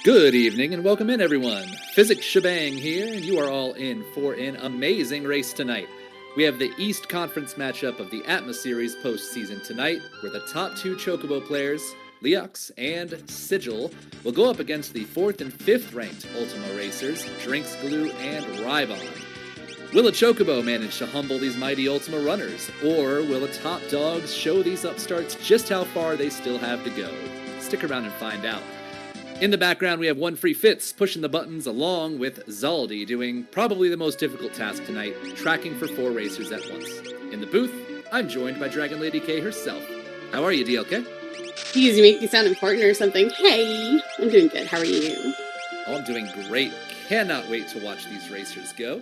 Good evening and welcome in, everyone. Physics Shebang here, and you are all in for an amazing race tonight. We have the East Conference matchup of the Atma series postseason tonight, where the top two Chocobo players, Leox and Sigil, will go up against the 4th and 5th ranked Ultima racers, Drinks Glue and Rybon. Will a Chocobo manage to humble these mighty Ultima runners, or will the top dogs show these upstarts just how far they still have to go? Stick around and find out. In the background, we have One Free Fitz pushing the buttons along with Zaldi doing probably the most difficult task tonight, tracking for 4 racers at once. In the booth, I'm joined by Dragon Lady K herself. How are you, DLK? You make me sound important or something. Hey, I'm doing good. How are you? Oh, I'm doing great. Cannot wait to watch these racers go.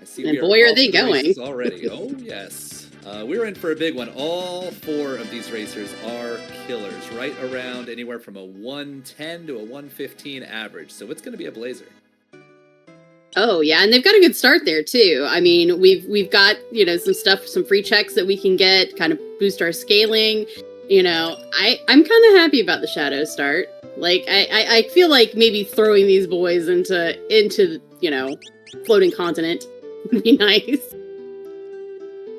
I see and boy, are they going already. Oh, yes. We're in for a big one. All 4 of these racers are killers, right around anywhere from a 110 to a 115 average. So it's going to be a blazer. Oh yeah, and they've got a good start there too. I mean, we've got some stuff, some free checks that we can get, kind of boost our scaling. I'm kind of happy about the Shadow start. Like I feel like maybe throwing these boys into floating continent would be nice.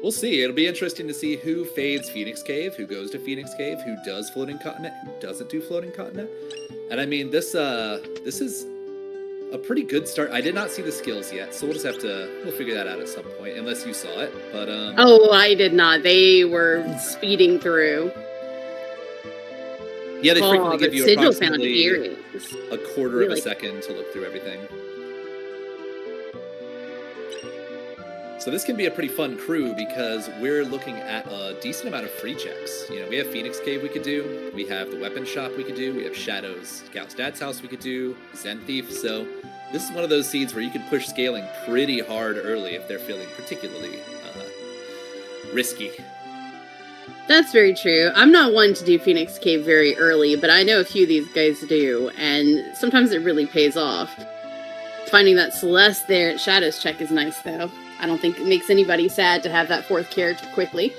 We'll see. It'll be interesting to see who fades Phoenix Cave, who goes to Phoenix Cave, who does Floating Continent, who doesn't do Floating Continent. And I mean, this is a pretty good start. I did not see the skills yet, so we'll figure that out at some point, unless you saw it. But Oh, I did not. They were speeding through. Yeah, they frequently give you approximately a quarter of a second to look through everything. So this can be a pretty fun crew because we're looking at a decent amount of free checks. We have Phoenix Cave we could do, we have the Weapon Shop we could do, we have Shadows Scout's Dad's House we could do, Zen Thief. So this is one of those seeds where you can push scaling pretty hard early if they're feeling particularly risky. That's very true. I'm not one to do Phoenix Cave very early, but I know a few of these guys do, and sometimes it really pays off. Finding that Celeste there at Shadows check is nice, though. I don't think it makes anybody sad to have that 4th character quickly.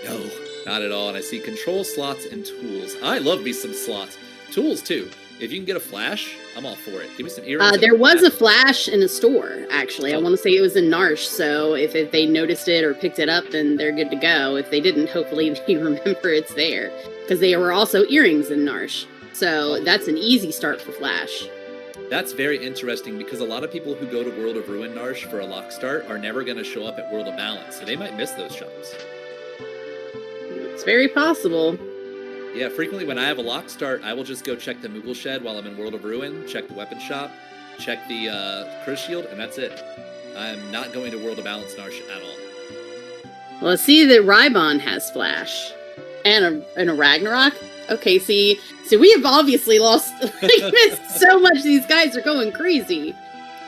No, not at all. And I see control slots and tools. I love me some slots. Tools, too. If you can get a flash, I'm all for it. Give me some earrings. There was a flash in a store, actually. I want to say it was in Narsh, so if they noticed it or picked it up, then they're good to go. If they didn't, hopefully they remember it's there. Because there were also earrings in Narsh. So that's an easy start for Flash. That's very interesting because a lot of people who go to World of Ruin Narsh for a lock start are never going to show up at World of Balance, so they might miss those shops. It's very possible. Yeah, frequently when I have a lock start, I will just go check the Moogle Shed while I'm in World of Ruin, check the Weapon Shop, check the Curse Shield, and that's it. I'm not going to World of Balance Narsh at all. Well, I see that Rybon has Flash. And a Ragnarok? Okay, see, we have obviously missed so much. These guys are going crazy.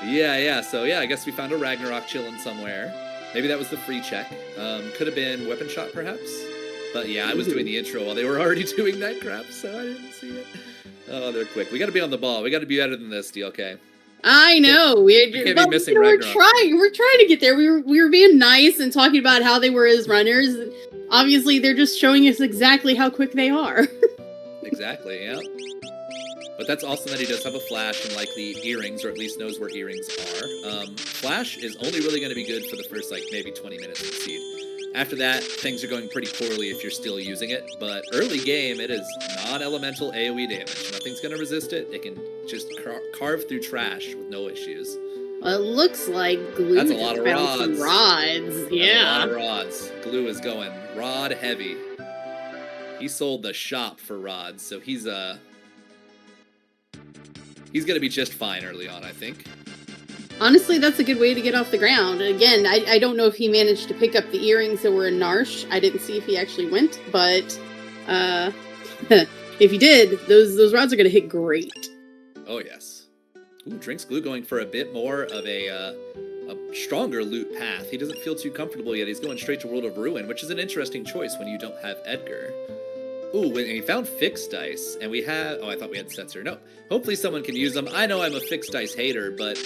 Yeah. So, I guess we found a Ragnarok chilling somewhere. Maybe that was the free check. Could have been Weapon Shop, perhaps. But, yeah, I was doing the intro while they were already doing that crap, so I didn't see it. Oh, they're quick. We got to be on the ball. We got to be better than this, DLK. I know. We can't be missing Ragnarok. We're trying to get there. We were being nice and talking about how they were as runners. Obviously, they're just showing us exactly how quick they are. Exactly, yeah. But that's awesome that he does have a flash and likely earrings, or at least knows where earrings are. Flash is only really going to be good for the first, maybe 20 minutes of the seed. After that, things are going pretty poorly if you're still using it, but early game, it is non-elemental AoE damage. Nothing's going to resist it. It can just carve through trash with no issues. Well, it looks like Glue That's a lot of rods. Rods. Yeah. A lot of rods. Glue is going rod heavy. He sold the shop for rods, so he's gonna be just fine early on, I think. Honestly, that's a good way to get off the ground. Again, I don't know if he managed to pick up the earrings that were in Narsh. I didn't see if he actually went, but if he did, those rods are gonna hit great. Oh yes. Ooh, Drinks Glue going for a bit more of a stronger loot path. He doesn't feel too comfortable yet. He's going straight to World of Ruin, which is an interesting choice when you don't have Edgar. Ooh, and he found fixed dice, and we have... Oh, I thought we had Setzer. No. Hopefully someone can use them. I know I'm a fixed dice hater, but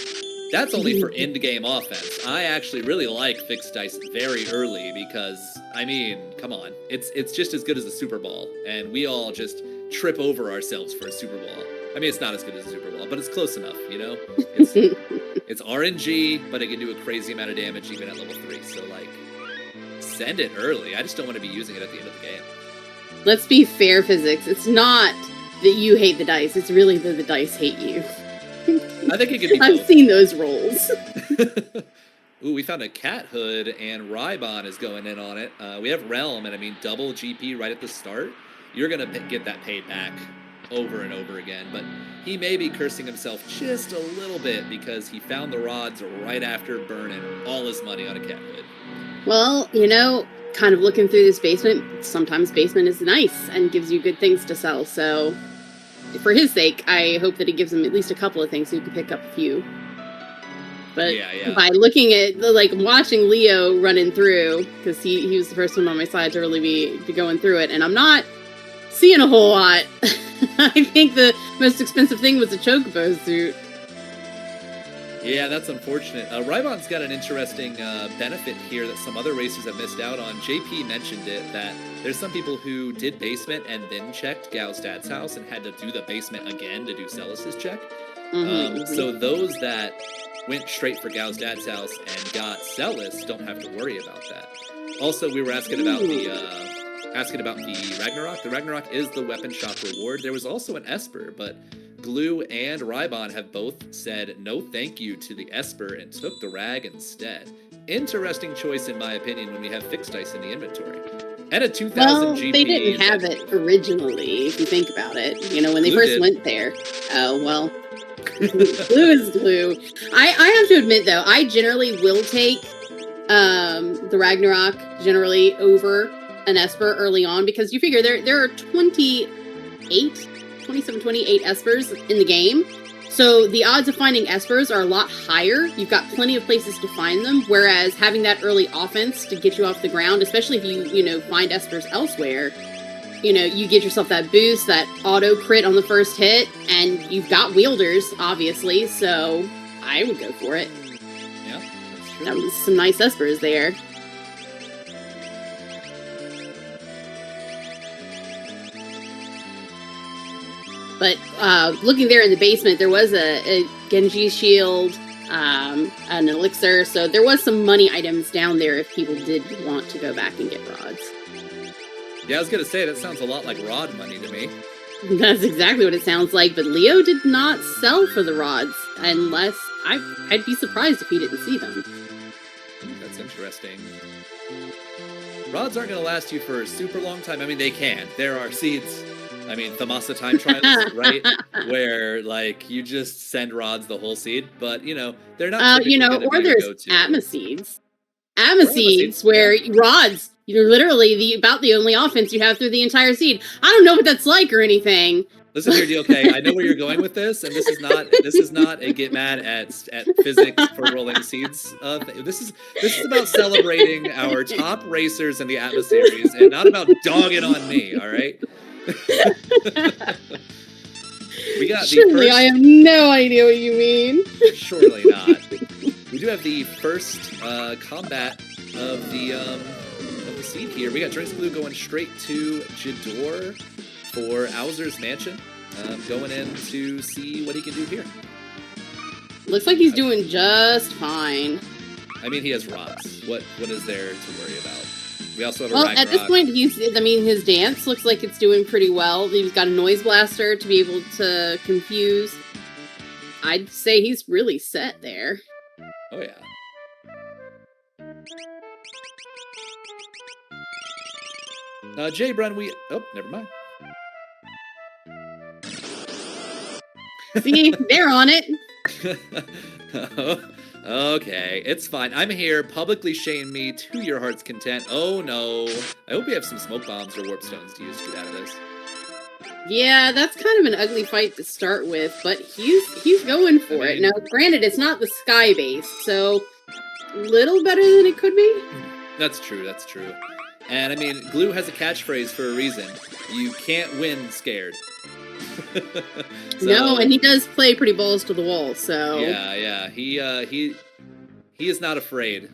that's only for end-game offense. I actually really like fixed dice very early because, I mean, come on. It's just as good as a Super Ball, and we all just trip over ourselves for a Super Ball. I mean, it's not as good as a Super Ball, but it's close enough, you know? It's RNG, but it can do a crazy amount of damage even at level 3. So, like, send it early. I just don't want to be using it at the end of the game. Let's be fair, Physics. It's not that you hate the dice. It's really that the dice hate you. I think it could be I've seen those rolls. Ooh, we found a cat hood, and Rybon is going in on it. We have Realm, and I mean, double GP right at the start. You're going to get that paid back over and over again, but he may be cursing himself just a little bit because he found the rods right after burning all his money on a cat hood. Well, you know, kind of looking through this basement, sometimes basement is nice and gives you good things to sell, so for his sake, I hope that he gives him at least a couple of things so he can pick up a few. But by looking at, like, watching Leo running through, because he was the first one on my side to really be going through it, and I'm not seeing a whole lot. I think the most expensive thing was a Chocobo suit. Yeah, that's unfortunate. Rybon's got an interesting benefit here that some other racers have missed out on. JP mentioned it, that there's some people who did basement and then checked Gao's dad's house and had to do the basement again to do Celis's check. So those that went straight for Gao's dad's house and got Celis don't have to worry about that. Also, we were asking about the Ragnarok. The Ragnarok is the weapon shop reward. There was also an Esper, but Glue and Rybon have both said no thank you to the Esper and took the Rag instead. Interesting choice, in my opinion, when we have fixed dice in the inventory. And a 2,000 GP. They didn't have it originally, if you think about it. You know, when they first went there. Oh, well. Glue is glue. I have to admit, though, I generally will take the Ragnarok generally over an Esper early on, because you figure there are 27, 28 Espers in the game. So the odds of finding Espers are a lot higher. You've got plenty of places to find them, whereas having that early offense to get you off the ground, especially if you find Espers elsewhere, you get yourself that boost, that auto crit on the first hit, and you've got wielders, obviously, so I would go for it. Yeah, that's true. That was some nice Espers there. But looking there in the basement, there was a Genji shield, an elixir, so there was some money items down there if people did want to go back and get rods. Yeah, I was going to say, that sounds a lot like rod money to me. That's exactly what it sounds like, but Leo did not sell for the rods, unless I'd be surprised if he didn't see them. That's interesting. Rods aren't going to last you for a super long time. I mean, they can. There are seeds. I mean, Thamasa time trials, right? Where, like, you just send rods the whole seed, but, they're not or there's Atma seeds. Atma seeds, where rods, you're literally about the only offense you have through the entire seed. I don't know what that's like or anything. Listen here, DLK. I know where you're going with this, and this is not a get mad at physics for rolling seeds. This is about celebrating our top racers in the Atma series, and not about dogging on me. All right. We got Surely I have no idea what you mean. Surely not. We do have the first combat of the seed here. We got Drinks Blue going straight to Jador for Owzer's Mansion. Going in to see what he can do here. Looks like he's doing just fine. I mean, he has rods. What is there to worry about? We also have a Ragnarok. At this point, his dance looks like it's doing pretty well. He's got a noise blaster to be able to confuse. I'd say he's really set there. Oh, yeah. Jay Brun, oh, never mind. See, they're on it. Okay, it's fine. I'm here. Publicly shame me to your heart's content. Oh no. I hope you have some smoke bombs or warp stones to use to get out of this. Yeah, that's kind of an ugly fight to start with, but he's going for it. Now, granted, it's not the sky base, so a little better than it could be. That's true. And I mean, Glue has a catchphrase for a reason. You can't win scared. No, and he does play pretty balls to the wall, so... Yeah, he is not afraid.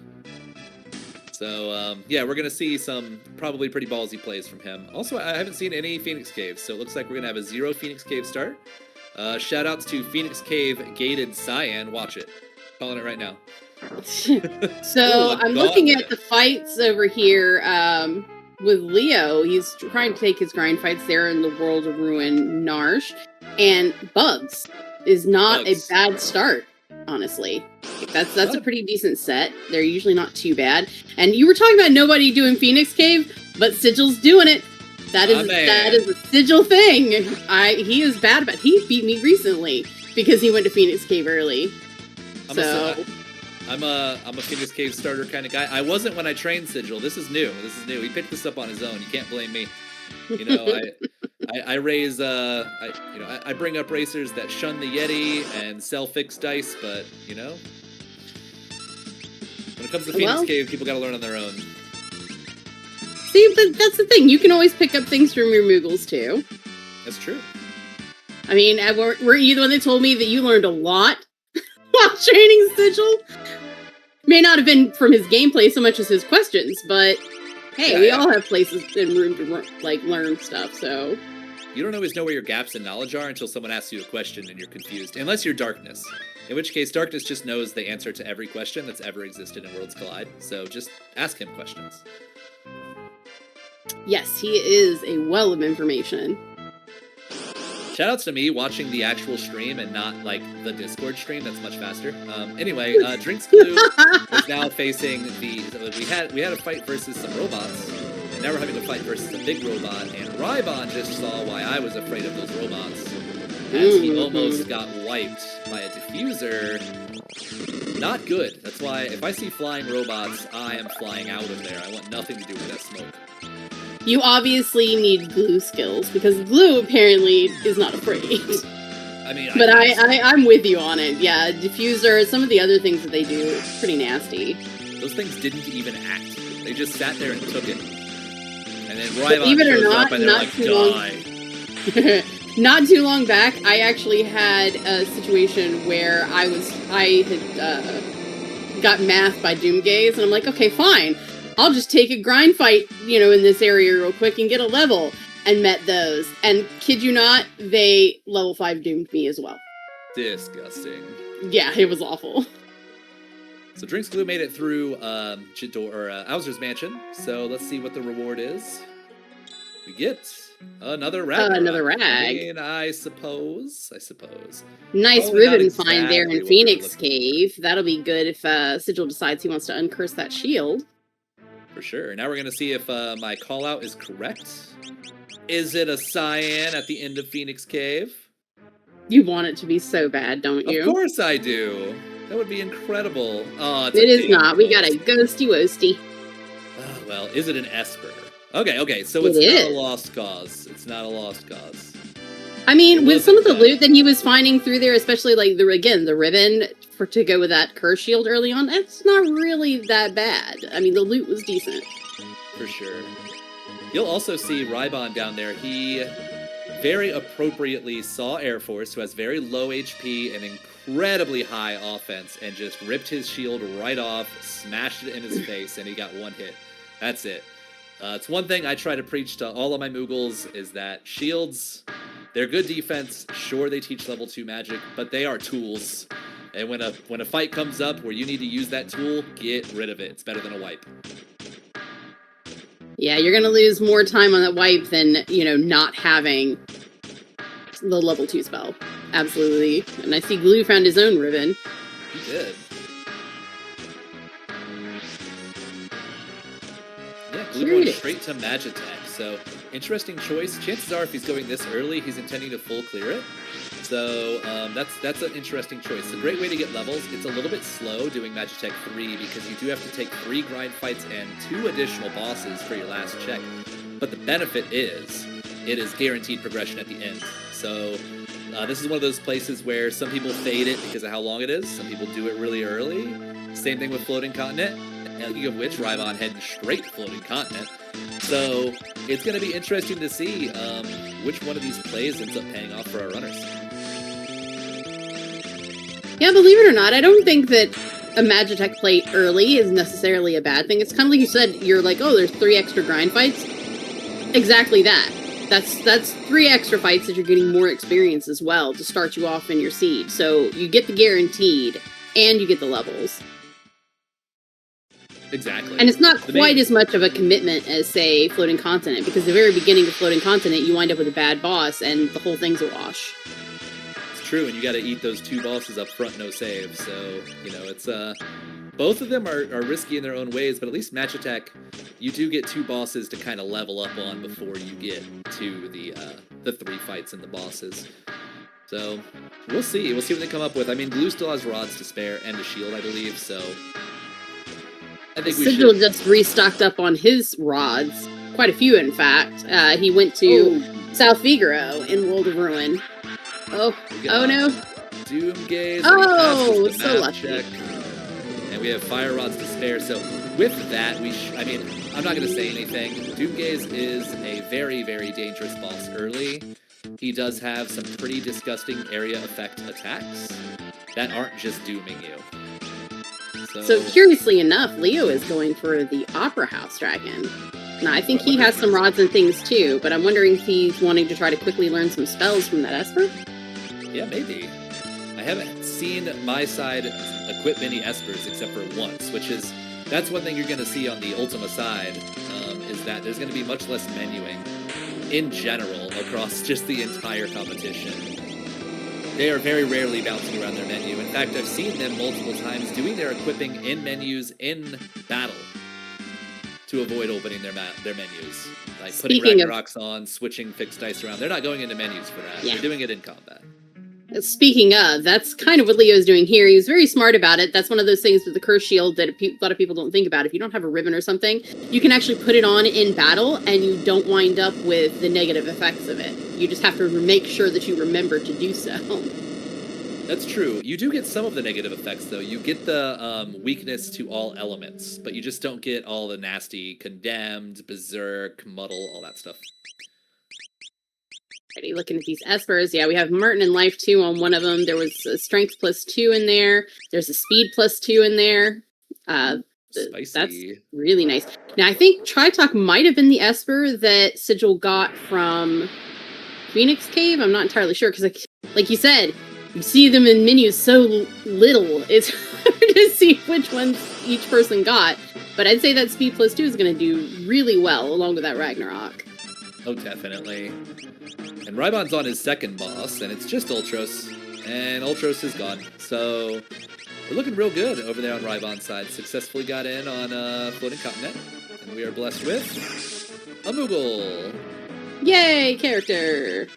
So, yeah, we're going to see some probably pretty ballsy plays from him. Also, I haven't seen any Phoenix Caves, so it looks like we're going to have a 0 Phoenix Cave start. Shoutouts to Phoenix Cave Gated Cyan. Watch it. Calling it right now. So I'm looking at the fights over here with Leo. He's trying to take his grind fights there in the World of Ruin Narsh. And Bugs is not a bad start, honestly. That's a pretty decent set. They're usually not too bad. And you were talking about nobody doing Phoenix Cave, but Sigil's doing it. That is a Sigil thing. He is bad, but he beat me recently because he went to Phoenix Cave early. I'm a Phoenix Cave starter kind of guy. I wasn't when I trained Sigil. This is new. He picked this up on his own. You can't blame me. You know, I raise I bring up racers that shun the Yeti and sell fixed dice, but you know, when it comes to Phoenix Cave, people got to learn on their own. See, but that's the thing. You can always pick up things from your Moogles too. That's true. I mean, weren't you the one that told me that you learned a lot while training Sigil? May not have been from his gameplay so much as his questions, but hey, we all have places and room to learn stuff. So you don't always know where your gaps in knowledge are until someone asks you a question and you're confused. Unless you're Darkness, in which case Darkness just knows the answer to every question that's ever existed in Worlds Collide. So just ask him questions. Yes, he is a well of information. Shoutouts to me watching the actual stream and not like the Discord stream. That's much faster. Anyway, Drinks Glue is now facing we had a fight versus some robots, and now we're having a fight versus a big robot. And Rybon just saw why I was afraid of those robots, as he almost got wiped by a diffuser. Not good. That's why if I see flying robots, I am flying out of there. I want nothing to do with that smoke. You obviously need glue skills, because glue apparently is not afraid. I mean, but I'm with you on it. Yeah, diffuser, some of the other things that they do, it's pretty nasty. Those things didn't even act. They just sat there and took it. And then Rybon shows up and they're like, die. Not too long back, I actually had a situation where I had got mathed by Doomgaze, and I'm like, okay, fine. I'll just take a grind fight, in this area real quick and get a level, and met those. And kid you not, they level 5 doomed me as well. Disgusting. Yeah, it was awful. So Drinks Glue made it through Owzer's Mansion. So let's see what the reward is. We get another rag. Another rag. I mean, I suppose. Nice ribbon find there in Phoenix Cave. That'll be good if Sigil decides he wants to uncurse that shield. For sure. Now we're going to see if my call-out is correct. Is it a cyan at the end of Phoenix Cave? You want it to be so bad, don't you? Of course I do. That would be incredible. Oh, it is not. We got a ghosty woasty. Oh, well, is it an Esper? Okay, so it's not a lost cause. It's not a lost cause. I mean, with some of the loot that he was finding through there, especially like the ribbon to go with that curse shield early on, it's not really that bad. I mean, the loot was decent. For sure. You'll also see Rybon down there. He very appropriately saw Air Force, who has very low HP and incredibly high offense, and just ripped his shield right off, smashed it in his face, and he got one hit. That's it. It's one thing I try to preach to all of my Moogles, is that shields, they're good defense. Sure, they teach level 2 magic, but they are tools. And when a fight comes up where you need to use that tool, get rid of it. It's better than a wipe. Yeah, you're going to lose more time on that wipe than, not having the level 2 spell. Absolutely. And I see Glue found his own ribbon. He did. Yeah, Glue going straight to Magitech. So, interesting choice. Chances are, if he's going this early, he's intending to full clear it. So that's an interesting choice. It's a great way to get levels. It's a little bit slow doing Magitech 3 because you do have to take 3 grind fights and 2 additional bosses for your last check. But the benefit is, it is guaranteed progression at the end. So this is one of those places where some people fade it because of how long it is. Some people do it really early. Same thing with Floating Continent. And speaking of which, Rybon heading straight to Floating Continent. So it's going to be interesting to see which one of these plays ends up paying off for our runners. Yeah, believe it or not, I don't think that a Magitech plate early is necessarily a bad thing. It's kind of like you said, you're like, oh, there's 3 extra grind fights. Exactly that. That's 3 extra fights that you're getting more experience as well to start you off in your seed. So you get the guaranteed, and you get the levels. Exactly. And it's not quite as much of a commitment as, say, Floating Continent, because the very beginning of Floating Continent, you wind up with a bad boss, and the whole thing's a wash. It's true, and you gotta eat those 2 bosses up front, no save, so, you know, it's, both of them are risky in their own ways, but at least Magitech, you do get 2 bosses to kind of level up on before you get to the 3 fights and the bosses. So, we'll see what they come up with. I mean, Blue still has rods to spare, and a shield, I believe, so... I think we Sigil should... just restocked up on his rods. Quite a few, in fact. He went to South Figaro in World of Ruin. Oh no. Doomgaze. Oh, so lucky. Check. And we have fire rods to spare, so with that, I mean, I'm not going to say anything. Doomgaze is a very, very dangerous boss early. He does have some pretty disgusting area effect attacks that aren't just dooming you. So curiously enough, Leo is going for the Opera House Dragon. Now, I think he has some rods and things too, but I'm wondering if he's wanting to try to quickly learn some spells from that Esper? Yeah, maybe. I haven't seen my side equip many Espers except for once, that's one thing you're going to see on the Ultima side, is that there's going to be much less menuing in general across just the entire competition. They are very rarely bouncing around their menu. In fact, I've seen them multiple times doing their equipping in menus in battle to avoid opening their menus. Like putting Ragnaroks on, switching fixed dice around. They're not going into menus for that. Yeah. They're doing it in combat. Speaking of, that's kind of what Leo's doing here. He was very smart about it. That's one of those things with the curse shield that a lot of people don't think about. If you don't have a ribbon or something, you can actually put it on in battle and you don't wind up with the negative effects of it. You just have to make sure that you remember to do so. That's true. You do get some of the negative effects, though. You get the weakness to all elements, but you just don't get all the nasty Condemned, Berserk, Muddle, all that stuff. Alrighty, looking at these Espers. Yeah, we have Martin and Life 2 on one of them. There was a Strength +2 in there. There's a Speed +2 in there. Spicy. That's really nice. Now, I think Tritalk might have been the Esper that Sigil got from Phoenix Cave. I'm not entirely sure, because like you said, you see them in menus so little, it's hard to see which ones each person got. But I'd say that Speed +2 is going to do really well, along with that Ragnarok. Oh, definitely. And Rybon's on his second boss, and it's just Ultros, and Ultros is gone. So we're looking real good over there on Rybon's side. Successfully got in on Floating Continent, and we are blessed with a Moogle. Yay, character!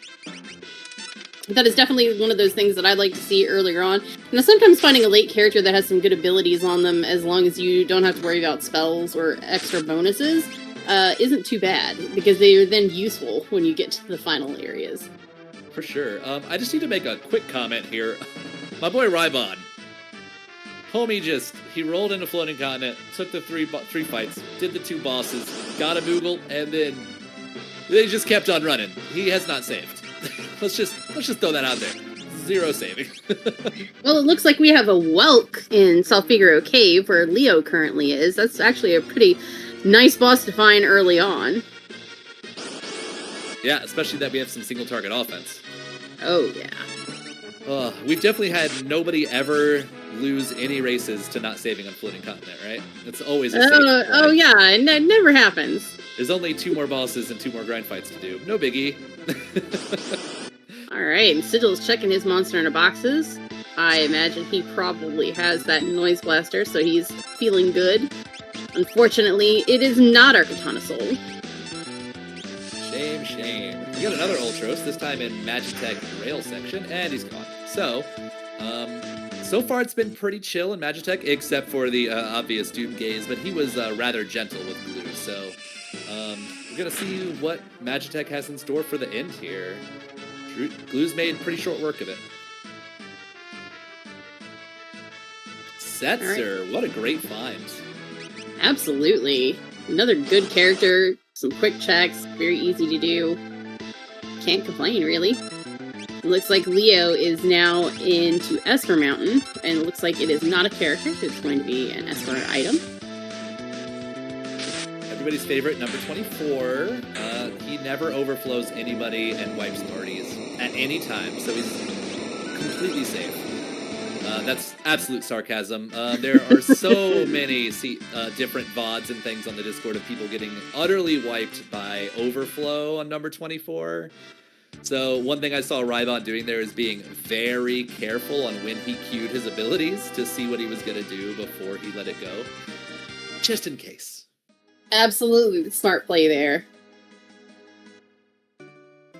That is definitely one of those things that I'd like to see earlier on. Now, sometimes finding a late character that has some good abilities on them, as long as you don't have to worry about spells or extra bonuses, isn't too bad, because they are then useful when you get to the final areas. For sure. I just need to make a quick comment here. My boy Rybon. Homie he rolled into Floating Continent, took the three fights, did the 2 bosses, got a Moogle, and then they just kept on running. He has not saved. Let's just throw that out there. 0 saving. Well, it looks like we have a Welk in South Figaro Cave, where Leo currently is. That's actually a pretty nice boss to find early on. Yeah, especially that we have some single target offense. Oh, yeah. We've definitely had nobody ever lose any races to not saving on Floating Continent, right? It's always a safe Oh, yeah, it never happens. There's only 2 more bosses and 2 more grind fights to do. No biggie. Alright, and Sigil's checking his Monster Hunter boxes. I imagine he probably has that Noise Blaster, so he's feeling good. Unfortunately, it is not our Katana Soul. Shame. We got another Ultros, this time in Magitech Rail section, and he's gone. So, so far it's been pretty chill in Magitech, except for the obvious Doomgaze, but he was rather gentle with Glue, so we're gonna see what Magitech has in store for the end here. Glue's made pretty short work of it. Setzer, right. What a great find. Absolutely. Another good character, some quick checks, very easy to do. Can't complain, really. looks like Leo is now into Esper Mountain, and it looks like it is not a character. It's going to be an Esper item. Everybody's favorite, number 24. He never overflows anybody and wipes parties at any time, so he's completely safe. That's absolute sarcasm. There are so many different VODs and things on the Discord of people getting utterly wiped by overflow on number 24. So one thing I saw Rybon doing there is being very careful on when he queued his abilities to see what he was going to do before he let it go. Just in case. Absolutely smart play there.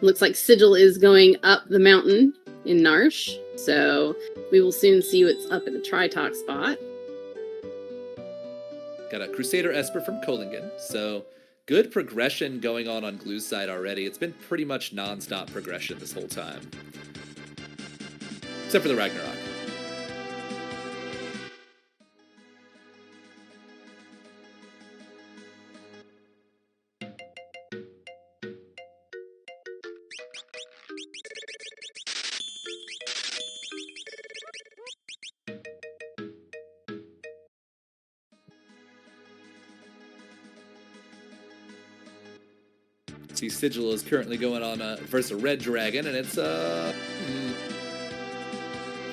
Looks like Sigil is going up the mountain in Narsh, so we will soon see what's up at the Tritalk spot. Got a Crusader Esper from Kolingen, so good progression going on Glue's side already. It's been pretty much non-stop progression this whole time. Except for the Ragnarok. See, Sigil is currently going on versus a red dragon, and it's a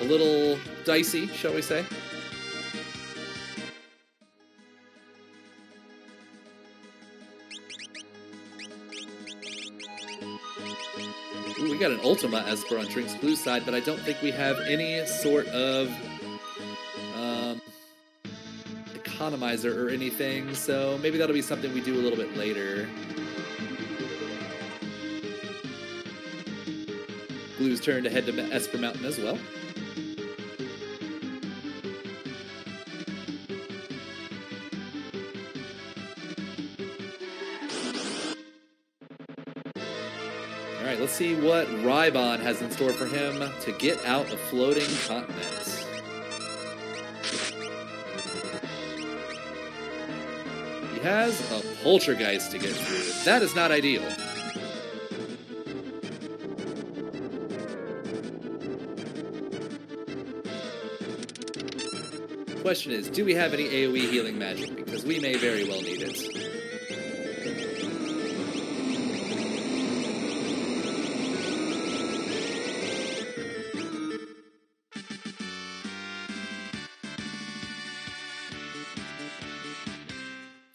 little dicey, shall we say. Ooh, we got an Ultima Esper on Drinks Blue's side, but I don't think we have any sort of economizer or anything, so maybe that'll be something we do a little bit later. Blue's turn to head to Esper Mountain as well. All right, let's see what Rybon has in store for him to get out of floating continents. He has a Poltergeist to get through. That is not ideal. Question is, do we have any AoE healing magic? Because we may very well need it.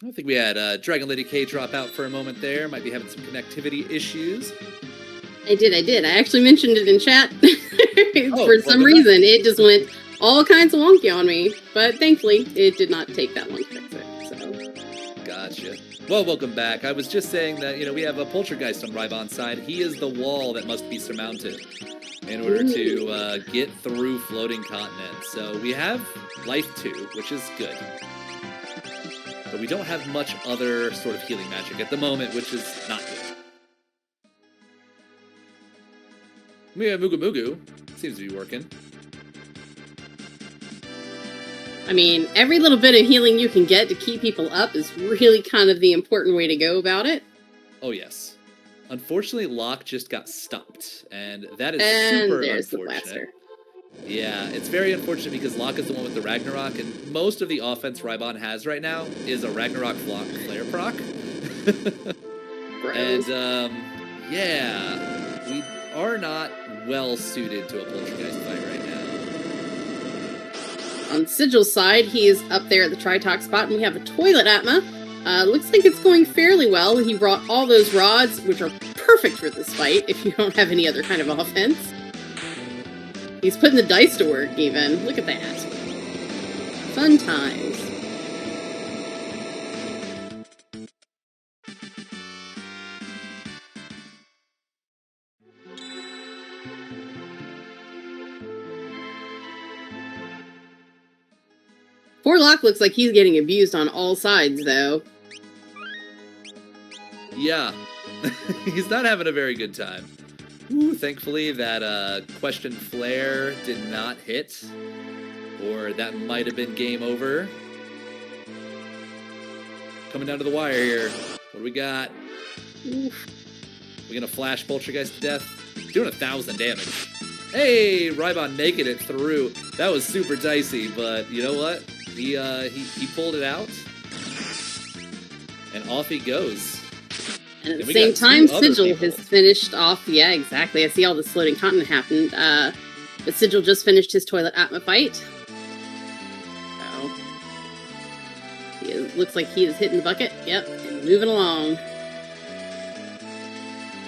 I think we had Dragon Lady K drop out for a moment there. Might be having some connectivity issues. I did. I actually mentioned it in chat. Oh, for some reason, it just went all kinds of wonky on me, but thankfully it did not take that long to fix it, so. Gotcha. Well, welcome back. I was just saying that, we have a Poltergeist on Rybon's side. He is the wall that must be surmounted in order to get through floating continents. So we have life 2, which is good. But we don't have much other sort of healing magic at the moment, which is not good. We have Mugu Mugu. Seems to be working. I mean, every little bit of healing you can get to keep people up is really kind of the important way to go about it. Oh, yes. Unfortunately, Locke just got stopped, and that is super unfortunate. Yeah, it's very unfortunate because Locke is the one with the Ragnarok, and most of the offense Rybon has right now is a Ragnarok Flare proc. And, yeah, we are not well suited to a Poltergeist fight right now. On Sigil's side, he is up there at the Tritalk spot, and we have a toilet Atma. Looks like it's going fairly well. He brought all those rods, which are perfect for this fight if you don't have any other kind of offense. He's putting the dice to work, even. Look at that. Fun times. Poor Locke looks like he's getting abused on all sides, though. Yeah. He's not having a very good time. Ooh, thankfully, that question flare did not hit. Or that might have been game over. Coming down to the wire here. What do we got? Oof. We gonna flash Poltergeist to death? Doing 1,000 damage. Hey, Rybon making it through. That was super dicey, but you know what? He pulled it out. And off he goes. And at the same time, Sigil has finished off. Yeah, exactly. I see all this floating content happened. But Sigil just finished his toilet Atma fight. So looks like he is hitting the bucket. Yep, and moving along.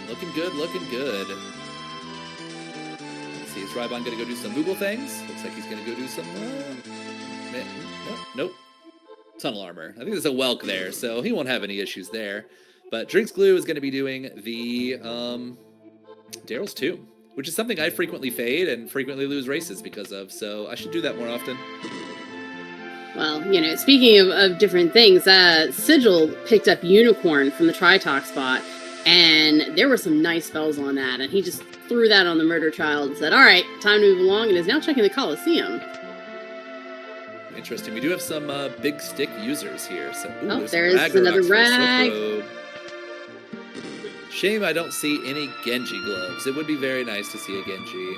Looking good, looking good. Let's see, is Rybon going to go do some Moogle things? Looks like he's going to go do some... Nope. Tunnel armor. I think there's a Welk there, so he won't have any issues there. But Drinks Glue is going to be doing the Daryl's Tomb, which is something I frequently fade and frequently lose races because of, so I should do that more often. Well, you know, speaking of different things, Sigil picked up Unicorn from the Tritalk spot, and there were some nice spells on that, and he just threw that on the Murder Child and said, all right, time to move along, and is now checking the Coliseum. Interesting. We do have some big stick users here. So, there's another rag. Shame I don't see any Genji gloves. It would be very nice to see a Genji.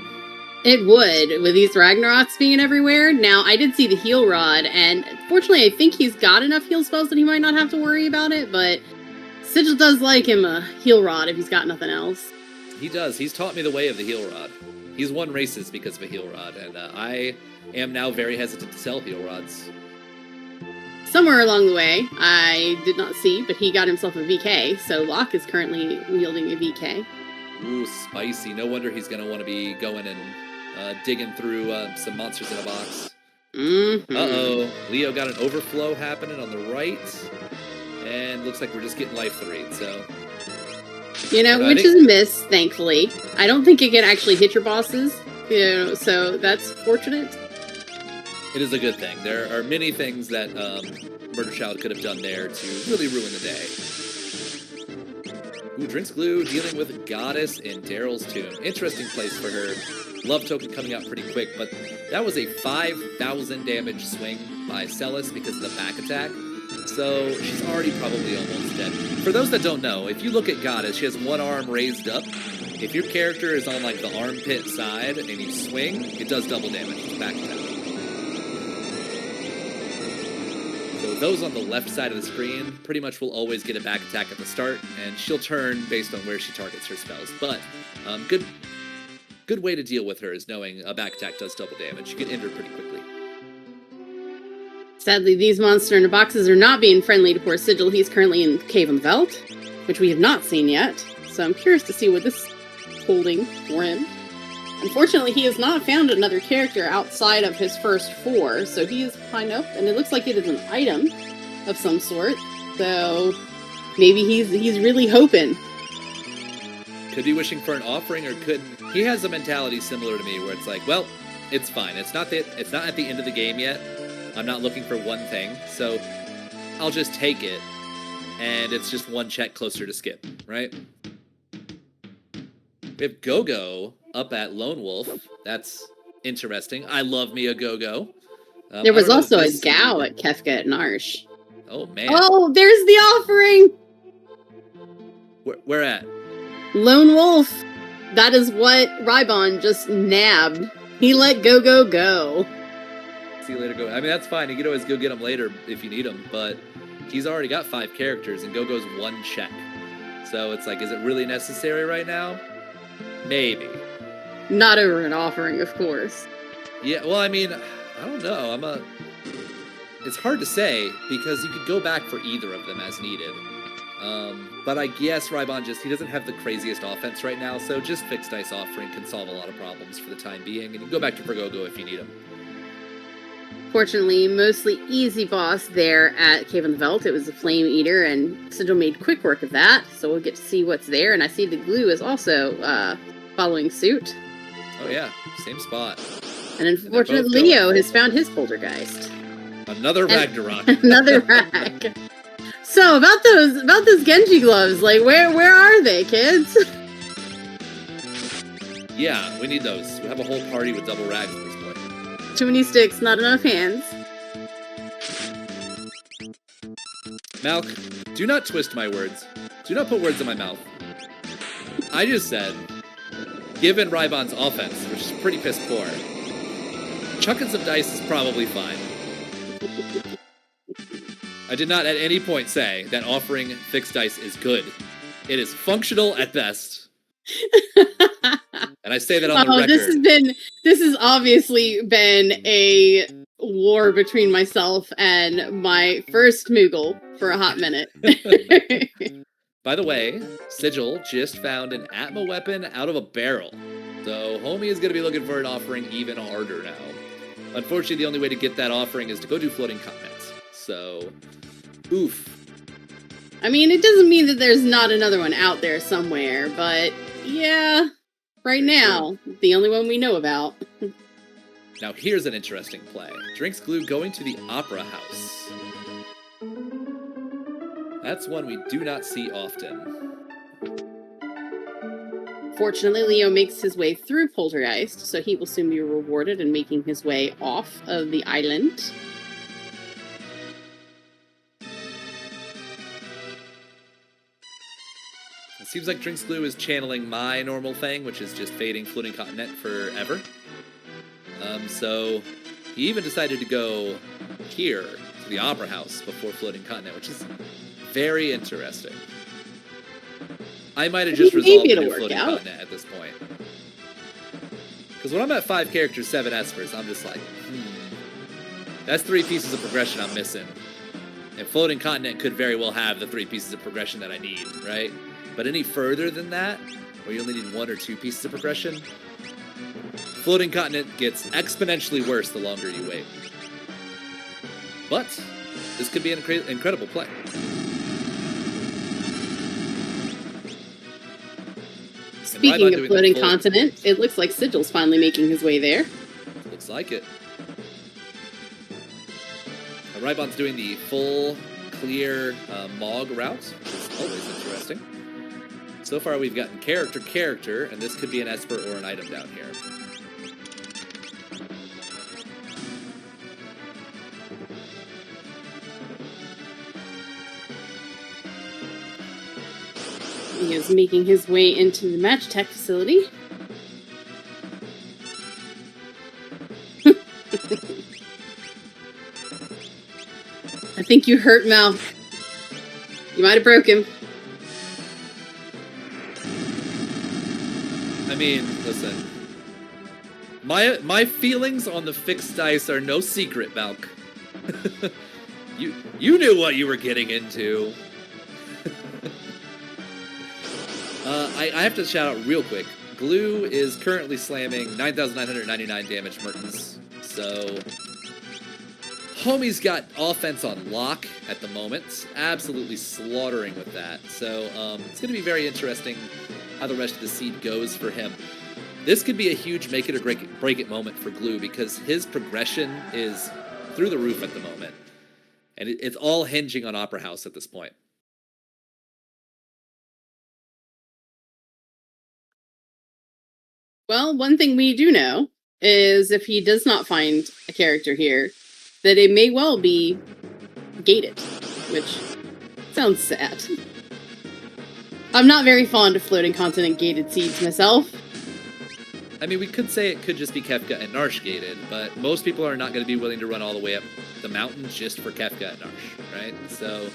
It would, with these Ragnaroks being everywhere. Now, I did see the heal rod, and fortunately, I think he's got enough heal spells that he might not have to worry about it, but Sigil does like him a heal rod if he's got nothing else. He does. He's taught me the way of the heal rod. He's won races because of a heal rod, and I am now very hesitant to sell heal rods. Somewhere along the way, I did not see, but he got himself a VK, so Locke is currently wielding a VK. Ooh, spicy. No wonder he's going to want to be going and digging through some monsters in a box. Mm-hmm. Uh-oh. Leo got an overflow happening on the right, and looks like we're just getting life 3, so... You know, which is a miss, thankfully. I don't think it can actually hit your bosses, you know, so that's fortunate. It is a good thing. There are many things that Murder Child could have done there to really ruin the day. Ooh, Drinks Glue dealing with Goddess in Daryl's Tomb. Interesting place for her. Love token coming out pretty quick, but that was a 5,000 damage swing by Celis because of the back attack. So she's already probably almost dead. For those that don't know, if you look at Goddess, she has one arm raised up. If your character is on like the armpit side and you swing, it does double damage. It's back attack. So those on the left side of the screen pretty much will always get a back attack at the start, and she'll turn based on where she targets her spells. But good way to deal with her is knowing a back attack does double damage. You can end her pretty quickly. Sadly, these monster in the boxes are not being friendly to poor Sigil. He's currently in Cave on the Veldt, which we have not seen yet. So I'm curious to see what this is holding for him. Unfortunately, he has not found another character outside of his first 4, so he is behind up, and it looks like it is an item of some sort. So maybe he's really hoping. Could be wishing for an offering, or could... He has a mentality similar to me, where it's like, well, it's fine. It's not at the end of the game yet. I'm not looking for one thing, so I'll just take it, and it's just one check closer to skip, right? We have Go-Go up at Lone Wolf. That's interesting. I love me a Go-Go. There was also a Gao at Kefka at Narsh. Oh, man. Oh, there's the offering! Where at? Lone Wolf. That is what Rybon just nabbed. He let Go-Go go. See you later, Go. I mean, that's fine. You can always go get him later if you need him, but he's already got 5 characters, and Go-Go's 1 check. So it's like, is it really necessary right now? Maybe. Not over an offering, of course. Yeah, well, I mean, I don't know. It's hard to say, because you could go back for either of them as needed. But I guess Rybon he doesn't have the craziest offense right now, so just Fixed Dice Offering can solve a lot of problems for the time being, and you can go back to Go-Go if you need him. Fortunately, mostly easy boss there at Cave on the Veldt. It was a Flame Eater, and Sigil made quick work of that, so we'll get to see what's there. And I see the glue is also following suit. Oh yeah, same spot. And unfortunately, Leo has found his Poltergeist. Another Ragnarok. Another rag. So about those Genji gloves, like where are they, kids? Yeah, we need those. We have a whole party with double rags at this point. Too many sticks, not enough hands. Malk, do not twist my words. Do not put words in my mouth. I just said given Rybon's offense, which is pretty piss poor, chucking some dice is probably fine. I did not at any point say that offering fixed dice is good. It is functional at best. And I say that on the record. This has obviously been a war between myself and my first Moogle for a hot minute. By the way, Sigil just found an Atma weapon out of a barrel. So homie is going to be looking for an offering even harder now. Unfortunately, the only way to get that offering is to go do floating continents. So, oof. I mean, it doesn't mean that there's not another one out there somewhere, but yeah, right now, the only one we know about. Now here's an interesting play. Drinks Glue going to the Opera House. That's one we do not see often. Fortunately, Leo makes his way through Poltergeist, so he will soon be rewarded in making his way off of the island. It seems like Drinks Glue is channeling my normal thing, which is just fading Floating Continent forever. So he even decided to go here to the Opera House before Floating Continent, which is very interesting. I might have just resolved to do Floating Continent at this point. Because when I'm at 5 characters, 7 espers, I'm just like, that's 3 pieces of progression I'm missing. And Floating Continent could very well have the 3 pieces of progression that I need, right? But any further than that, where you only need 1 or 2 pieces of progression, Floating Continent gets exponentially worse the longer you wait. But this could be an incredible play. Speaking of Floating Continent, it looks like Sigil's finally making his way there. Looks like it. Rybon's doing the full, clear Mog route, which is always interesting. So far we've gotten character, and this could be an Esper or an item down here. He is making his way into the Match Tech facility. I think you hurt Mal. You might have broke him. I mean, listen. My feelings on the fixed dice are no secret, Malk. You knew what you were getting into. I have to shout out real quick. Glue is currently slamming 9,999 damage Mertens. So homie's got offense on lock at the moment. Absolutely slaughtering with that. So it's going to be very interesting how the rest of the seed goes for him. This could be a huge make it or break it moment for Glue because his progression is through the roof at the moment. And it's all hinging on Opera House at this point. Well, one thing we do know is if he does not find a character here, that it may well be gated, which sounds sad. I'm not very fond of Floating Continent gated seeds myself. I mean, we could say it could just be Kefka and Narsh gated, but most people are not going to be willing to run all the way up the mountain just for Kefka and Narsh, right? So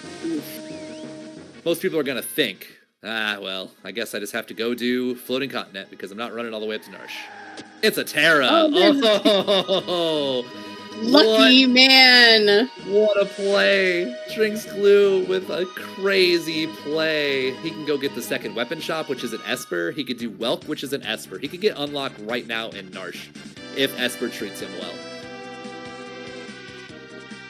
most people are going to think, well, I guess I just have to go do Floating Continent because I'm not running all the way up to Narsh. It's a Terra! Oh, lucky man! What a play! Drinks Glue with a crazy play. He can go get the second weapon shop, which is an Esper. He could do Welk, which is an Esper. He could get Unlock right now in Narsh if Esper treats him well.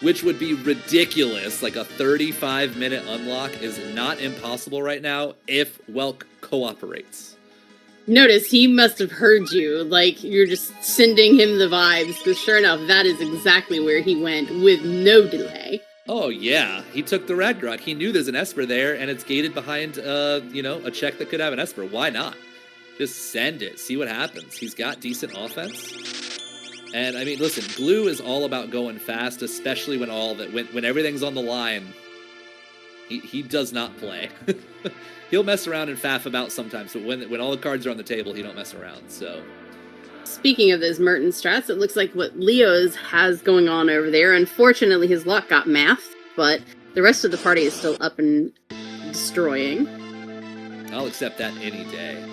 Which would be ridiculous. Like a 35-minute unlock is not impossible right now if Welk cooperates. Notice he must have heard you, like you're just sending him the vibes, because sure enough, that is exactly where he went with no delay. Oh yeah, he took the Ragnarok. He knew there's an Esper there, and it's gated behind, a check that could have an Esper. Why not? Just send it, see what happens. He's got decent offense. And I mean, listen, Glue is all about going fast, especially when everything's on the line. He does not play. he'll mess around and faff about sometimes, but when all the cards are on the table, he don't mess around, so. Speaking of those Merton strats, it looks like what Leo's has going on over there. Unfortunately, his luck got math, but the rest of the party is still up and destroying. I'll accept that any day.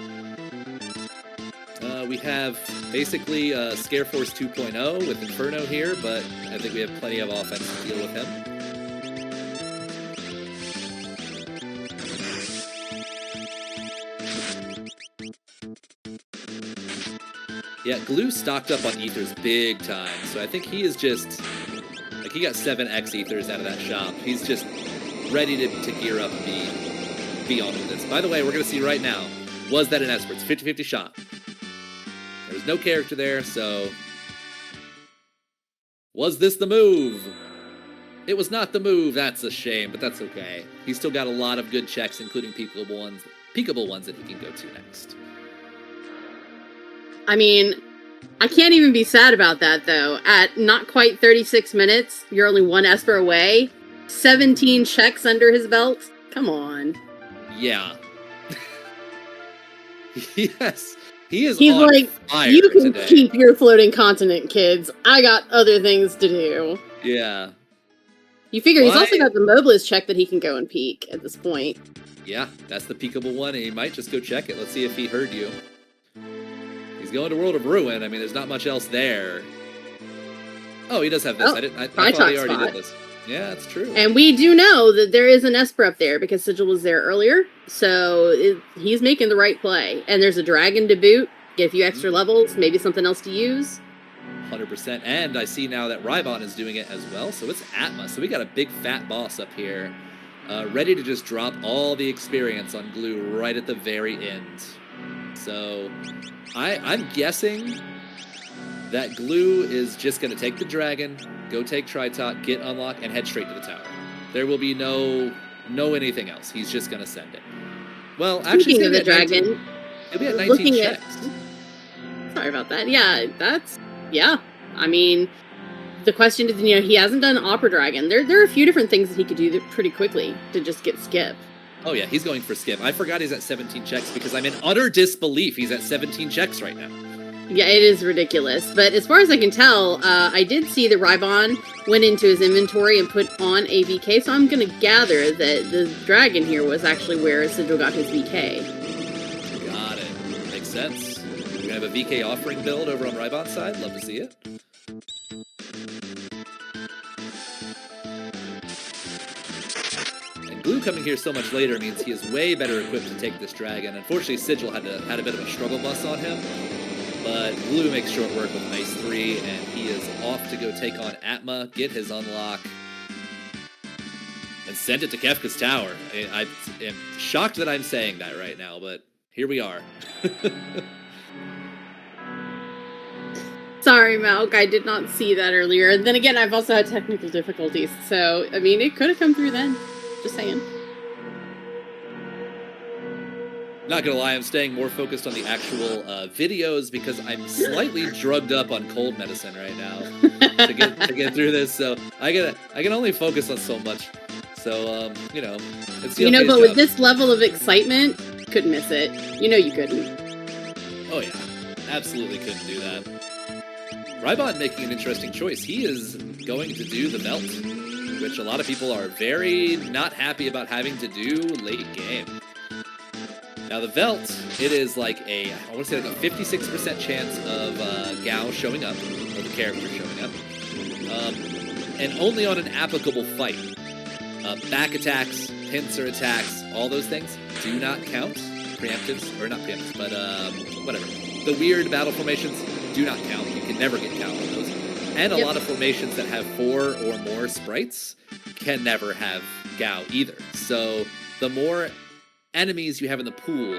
We have basically Scare Force 2.0 with Inferno here, but I think we have plenty of offense to deal with him. Yeah, Glue stocked up on Ethers big time, so I think he is just, like, he got 7x Ethers out of that shop. He's just ready to gear up and be on with this. By the way, we're going to see right now, was that an Esper? It's 50-50 shot. There's no character there, so... Was this the move? It was not the move, that's a shame, but that's okay. He's still got a lot of good checks, including peekable ones that he can go to next. I mean, I can't even be sad about that, though. At not quite 36 minutes, you're only one Esper away. 17 checks under his belt. Come on. Yeah. Yes. He's on like, fire you can today. Keep your floating continent, kids. I got other things to do. Yeah. You figure he's also got the Mobilist check that he can go and peek at this point. Yeah, that's the peekable one, and he might just go check it. Let's see if he heard you. He's going to World of Ruin. I mean, there's not much else there. Oh, he does have this. I thought he already did this. Yeah, that's true. And we do know that there is an Esper up there because Sigil was there earlier. So he's making the right play. And there's a dragon to boot. Get a few extra levels, maybe something else to use. 100%. And I see now that Rybon is doing it as well. So it's Atma. So we got a big fat boss up here. Ready to just drop all the experience on Glue right at the very end. So I'm guessing that Glue is just going to take the dragon, go take Tritot, get unlock, and head straight to the tower. There will be no anything else. He's just going to send it. Well, Speaking of the dragon, he'll be at 19 checks. Sorry about that. Yeah. I mean, the question is, he hasn't done Opera Dragon. There are a few different things that he could do pretty quickly to just get Skip. Oh yeah, he's going for Skip. I forgot he's at 17 checks because I'm in utter disbelief he's at 17 checks right now. Yeah, it is ridiculous. But as far as I can tell, I did see that Rybon went into his inventory and put on a VK, so I'm going to gather that the dragon here was actually where Sigil got his VK. Got it. Makes sense. We're going to have a VK offering build over on Rybon's side. Love to see it. And Glue coming here so much later means he is way better equipped to take this dragon. Unfortunately, Sigil had a bit of a struggle bus on him. But Glue makes short work with a nice 3, and he is off to go take on Atma, get his unlock, and send it to Kefka's tower. I am shocked that I'm saying that right now, but here we are. Sorry, Malk, I did not see that earlier. And then again, I've also had technical difficulties, so, I mean, it could have come through then. Just saying. Not gonna lie, I'm staying more focused on the actual videos because I'm slightly drugged up on cold medicine right now to get through this. So I can only focus on so much. So it's the but with this level of excitement, couldn't miss it. You couldn't. Oh yeah, absolutely couldn't do that. Rybon making an interesting choice. He is going to do the belt, which a lot of people are very not happy about having to do late game. Now the Velt, it is like I want to say like a 56% chance of Gao showing up, or the character showing up, and only on an applicable fight. Back attacks, pincer attacks, all those things do not count. Preemptives, or not preemptives, but whatever. The weird battle formations do not count. You can never get count on those. And a lot of formations that have 4 or more sprites can never have Gao either. So the more enemies you have in the pool,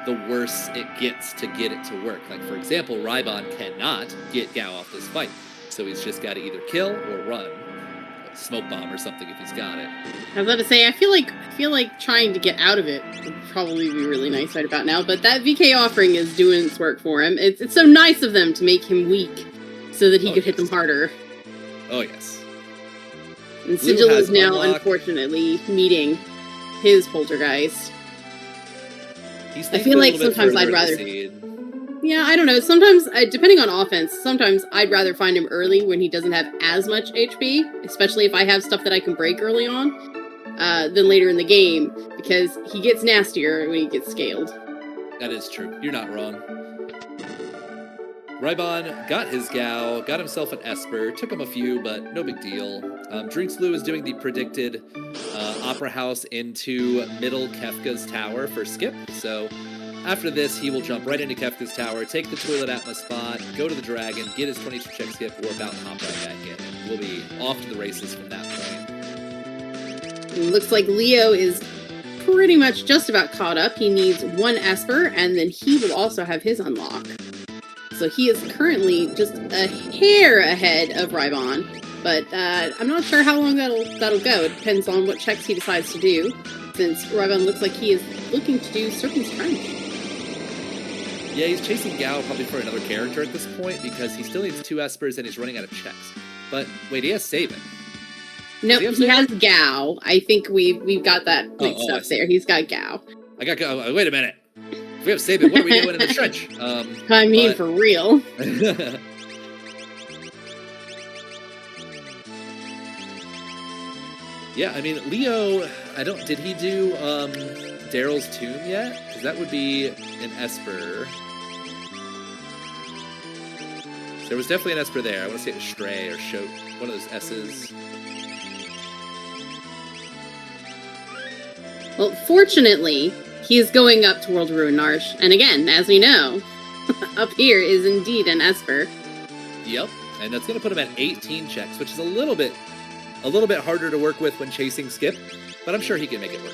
the worse it gets to get it to work. Like, for example, Rybon cannot get Gao off this fight, so he's just got to either kill or run. Smoke bomb or something if he's got it. I was about to say, I feel like trying to get out of it would probably be really nice right about now, but that VK offering is doing its work for him. It's so nice of them to make him weak so that he could hit them harder. Oh, yes. And Sigil is now, unfortunately, meeting his poltergeist. I feel like sometimes I'd rather... Yeah, I don't know. Sometimes, depending on offense, sometimes I'd rather find him early when he doesn't have as much HP, especially if I have stuff that I can break early on, than later in the game, because he gets nastier when he gets scaled. That is true. You're not wrong. Rybon got his Gao, got himself an Esper, took him a few, but no big deal. Drinksblue is doing the predicted Opera House into middle Kefka's tower for skip, so after this, he will jump right into Kefka's tower, take the Toilet Atma spot, go to the Dragon, get his 22 check skip, warp out, and hop right back in. We'll be off to the races from that point. Looks like Leo is pretty much just about caught up. He needs one Esper, and then he will also have his unlock. So he is currently just a hair ahead of Rybon, but I'm not sure how long that'll go. It depends on what checks he decides to do, since Rybon looks like he is looking to do Serpent's Trench. Yeah, he's chasing Gao probably for another character at this point because he still needs 2 Espers and he's running out of checks. But wait, he has Sabin. Nope, he has Gao. I think we've got that mixed up there. He's got Gao. I got Gao. Wait a minute. If we have Sabin, what are we doing in the trench? I mean, for real. Yeah, I mean, Leo, did he do Daryl's Tomb yet? Because that would be an Esper. There was definitely an Esper there. I want to say it was Stray or Shote, one of those S's. Well, fortunately, he is going up to World Ruin Narsh, and again, as we know, up here is indeed an Esper. Yep, and that's going to put him at 18 checks, which is a little bit harder to work with when chasing Skip, but I'm sure he can make it work.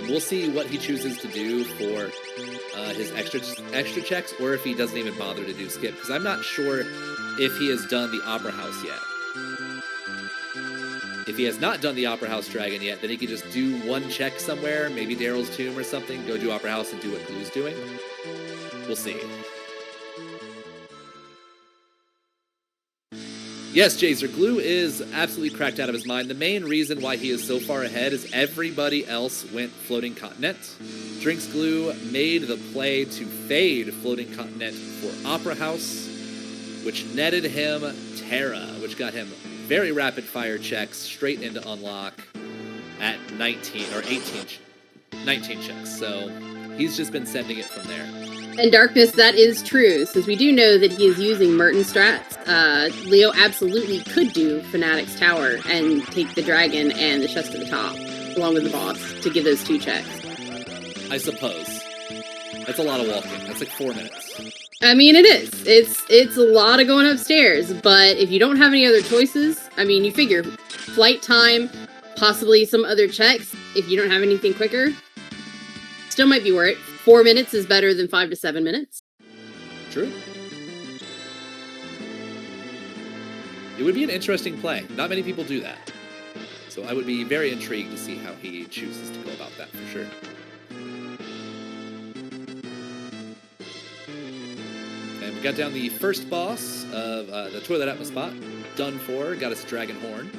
We'll see what he chooses to do for his extra checks, or if he doesn't even bother to do Skip, because I'm not sure if he has done the Opera House yet. If he has not done the Opera House Dragon yet, then he could just do one check somewhere, maybe Daryl's Tomb or something, go do Opera House and do what Glue's doing. We'll see. Yes, Jazer, Glue is absolutely cracked out of his mind. The main reason why he is so far ahead is everybody else went Floating Continent. Drinks Glue made the play to fade Floating Continent for Opera House, which netted him Terra, which got him very rapid fire checks straight into unlock at 19 checks. So he's just been sending it from there. And Darkness, that is true, since we do know that he is using Merton strats. Leo absolutely could do Fanatic's Tower and take the Dragon and the chest to the top, along with the boss, to give those 2 checks. I suppose. That's a lot of walking. That's like 4 minutes. I mean, it is. It's a lot of going upstairs, but if you don't have any other choices, I mean, you figure flight time, possibly some other checks, if you don't have anything quicker, still might be worth it. 4 minutes is better than 5 to 7 minutes. True. It would be an interesting play. Not many people do that. So I would be very intrigued to see how he chooses to go about that for sure. And we got down the first boss of the Toilet Atma spot. Done for. Got his Dragon Horn.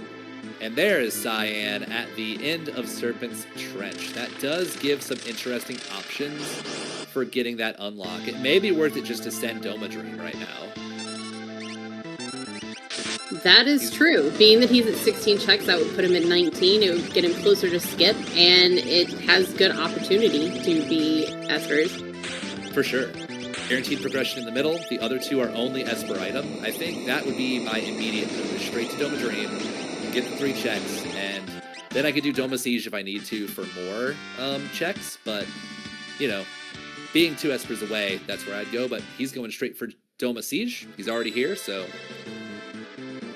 And there is Cyan at the end of Serpent's Trench. That does give some interesting options for getting that unlock. It may be worth it just to send Doma Dream right now. That is true. Being that he's at 16 checks, that would put him at 19. It would get him closer to Skip, and it has good opportunity to be Espers. For sure. Guaranteed progression in the middle. The other 2 are only Esper item. I think that would be my immediate move. Straight to Doma Dream. Get the 3 checks, and then I could do Doma Siege if I need to for more checks, but, you know, being 2 Espers away, that's where I'd go, but he's going straight for Doma Siege. He's already here, so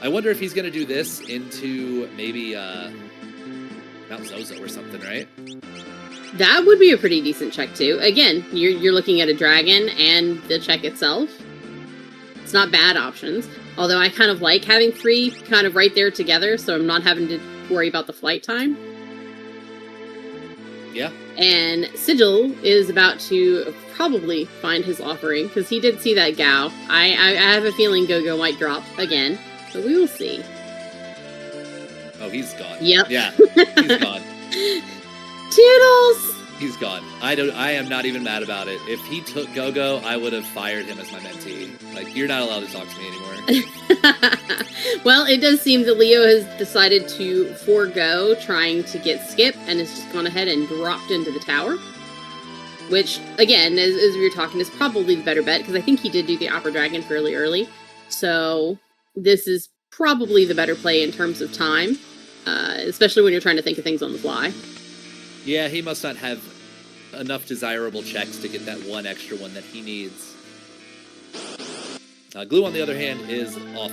I wonder if he's going to do this into maybe Mount Zozo or something, right? That would be a pretty decent check, too. Again, you're looking at a dragon and the check itself. It's not bad options. Although I kind of like having 3 kind of right there together, so I'm not having to worry about the flight time. Yeah. And Sigil is about to probably find his offering, because he did see that Gao. I have a feeling Go-Go might drop again, so we will see. Oh, he's gone. Yep. Yeah, he's gone. Toodles! He's gone. I am not even mad about it. If he took Go-Go, I would have fired him as my mentee. Like, you're not allowed to talk to me anymore. Well, it does seem that Leo has decided to forego trying to get Skip and has just gone ahead and dropped into the tower. Which, again, as we were talking, is probably the better bet, because I think he did do the Opera Dragon fairly early. So this is probably the better play in terms of time, especially when you're trying to think of things on the fly. Yeah, he must not have enough desirable checks to get that one extra one that he needs. Glue, on the other hand, is off.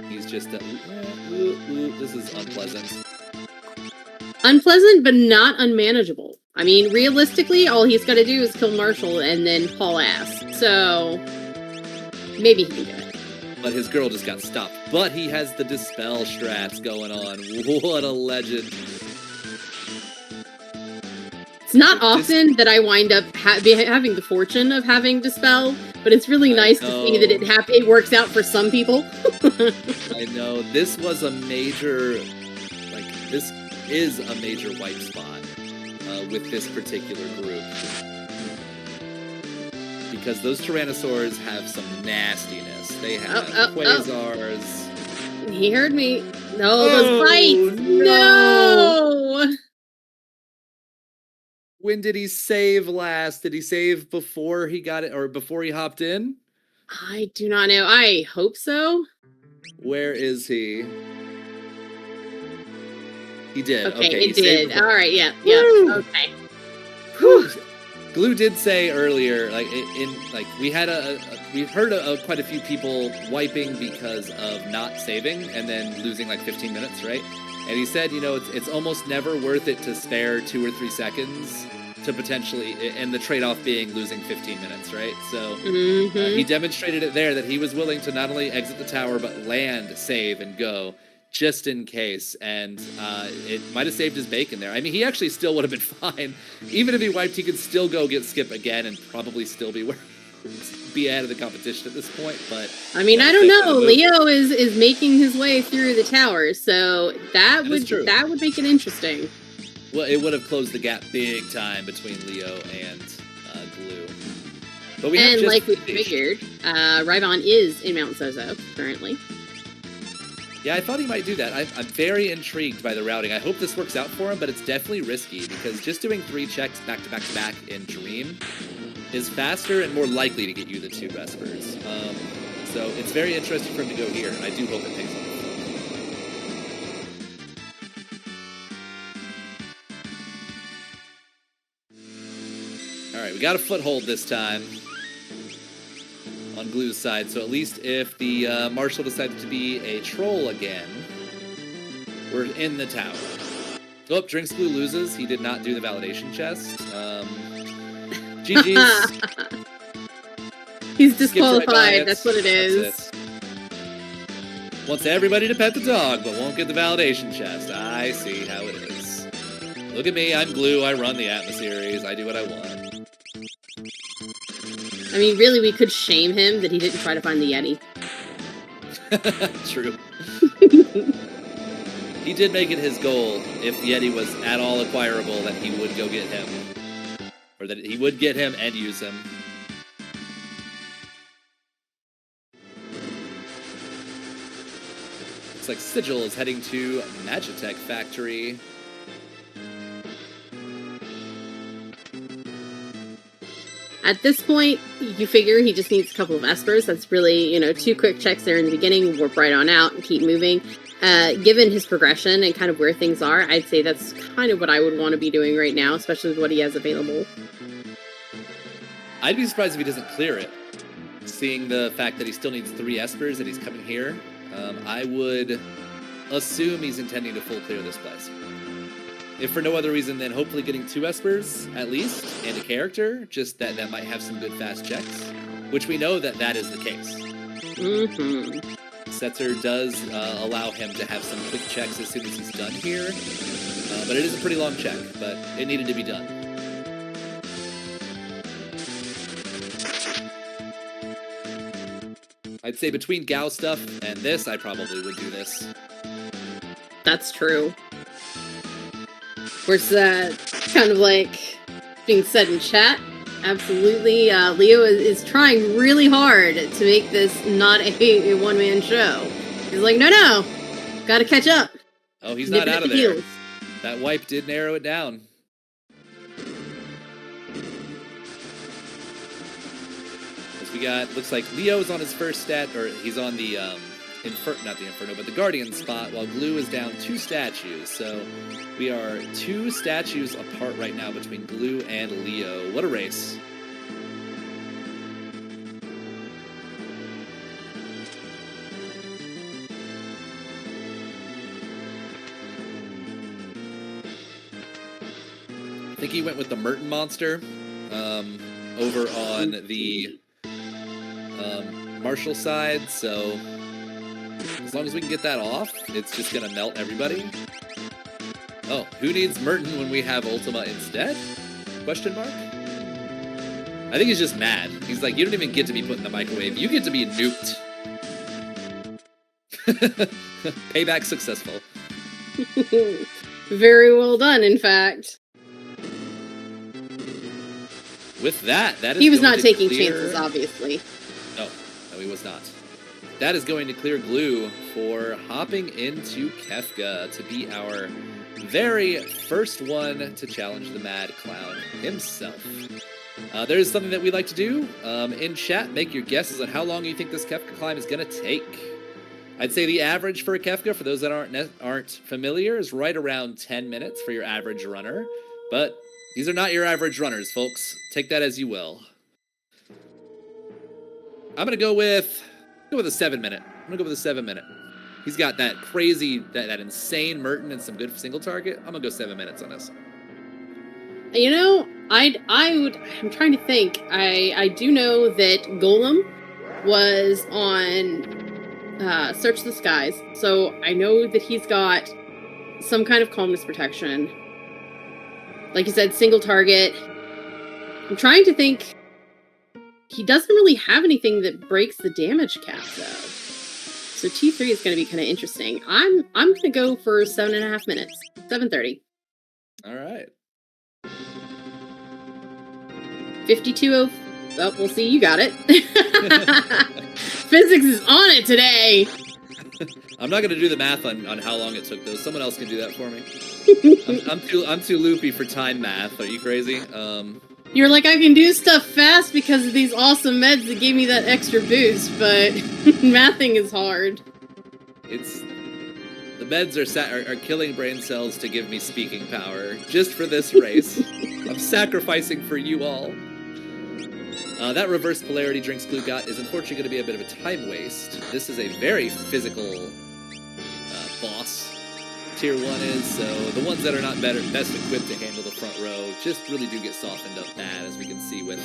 He's just, this is unpleasant. Unpleasant, but not unmanageable. I mean, realistically, all he's got to do is kill Marshall and then haul ass. So, maybe he can do it. But his girl just got stopped. But he has the Dispel strats going on. What a legend. It's not often that I wind up having the fortune of having Dispel, but it's really nice to see that it works out for some people. I know. This was a major, this is a major wipe spot with this particular group. Because those Tyrannosaurs have some nastiness. They have Quasars. He heard me. No, those bites. No! When did he save last? Did he save before he got it, or before he hopped in? I do not know. I hope so. Where is he? He did. Okay, he did. All right, yeah. Okay. Whew. Glue did say earlier, we heard quite a few people wiping because of not saving and then losing 15 minutes, right? And he said, it's almost never worth it to spare 2 or 3 seconds to potentially, and the trade-off being losing 15 minutes, right? So he demonstrated it there that he was willing to not only exit the tower, but land, save, and go, just in case. And it might have saved his bacon there. I mean, he actually still would have been fine. Even if he wiped, he could still go get Skip again and probably still be ahead of the competition at this point. But I mean, I don't know. Leo is making his way through the tower, so that would make it interesting. Well, it would have closed the gap big time between Leo and Glue. But we figured, Rybon is in Mount Zozo currently. Yeah, I thought he might do that. I'm very intrigued by the routing. I hope this works out for him, but it's definitely risky because just doing 3 checks back to back to back in Dream is faster and more likely to get you the 2 Vespers. So it's very interesting for him to go here. I do hope it pays off. All right, we got a foothold this time on Glue's side, so at least if the Marshal decided to be a troll again, we're in the tower. Oh, Drinks Glue loses. He did not do the validation chest. GG's. He's disqualified. Right, that's what it is. Wants everybody to pet the dog, but won't get the validation chest. I see how it is. Look at me. I'm Glue. I run the Atma series. I do what I want. I mean, really, we could shame him that he didn't try to find the Yeti. True. He did make it his goal, if the Yeti was at all acquirable, that he would go get him. Or that he would get him and use him. Looks like Sigil is heading to Magitech Factory. At this point, you figure he just needs a couple of Espers. That's really, 2 quick checks there in the beginning, warp right on out, and keep moving. Given his progression and kind of where things are, I'd say that's kind of what I would want to be doing right now, especially with what he has available. I'd be surprised if he doesn't clear it. Seeing the fact that he still needs 3 Espers and he's coming here, I would assume he's intending to full clear this place. If for no other reason than hopefully getting 2 Espers, at least, and a character, just that might have some good fast checks, which we know that is the case. Setzer does allow him to have some quick checks as soon as he's done here, but it is a pretty long check, but it needed to be done. I'd say between Gao stuff and this, I probably would do this. That's true. Where's that kind of being said in chat. Absolutely. Leo is trying really hard to make this not a one-man show. He's like, no, gotta catch up. Oh, he's not out of there. Heels. That wipe did narrow it down. As we got, looks like Leo's on his first stat, or he's on the, not the Inferno, but the Guardian spot, while Glue is down 2 statues. So we are 2 statues apart right now between Glue and Leo. What a race. I think he went with the Merton monster over on the Marshall side, so as long as we can get that off, it's just gonna melt everybody. Oh, who needs Merton when we have Ultima instead? Question mark? I think he's just mad. He's like, you don't even get to be put in the microwave. You get to be nuked. Payback successful. Very well done, in fact. With that is he was not taking chances, obviously. No, he was not. That is going to clear Glue for hopping into Kefka to be our very first one to challenge the Mad Clown himself. There is something that we like to do. In chat, make your guesses on how long you think this Kefka climb is going to take. I'd say the average for a Kefka, for those that aren't familiar, is right around 10 minutes for your average runner. But these are not your average runners, folks. Take that as you will. I'm going to go with a 7 minute. I'm going to go with a 7 minute. He's got that crazy, that insane Merton and some good single target. I'm going to go 7 minutes on this. You know, I'm trying to think. I do know that Golem was on Search the Skies. So I know that he's got some kind of calmness protection. Like you said, single target. I'm trying to think. He doesn't really have anything that breaks the damage cap, though. So T3 is going to be kind of interesting. I'm going to go for 7.5 minutes. 7:30. All right. 52. Oh, we'll see. You got it. Physics is on it today. I'm not going to do the math on how long it took, though. Someone else can do that for me. I'm too loopy for time math. Are you crazy? You're like, I can do stuff fast because of these awesome meds that gave me that extra boost, but mathing is hard. The meds are killing brain cells to give me speaking power just for this race. I'm sacrificing for you all. That reverse polarity drinks Glue got is unfortunately going to be a bit of a time waste. This is a very physical boss. Tier 1 is, so the ones that are not best equipped to handle the front row just really do get softened up bad, as we can see with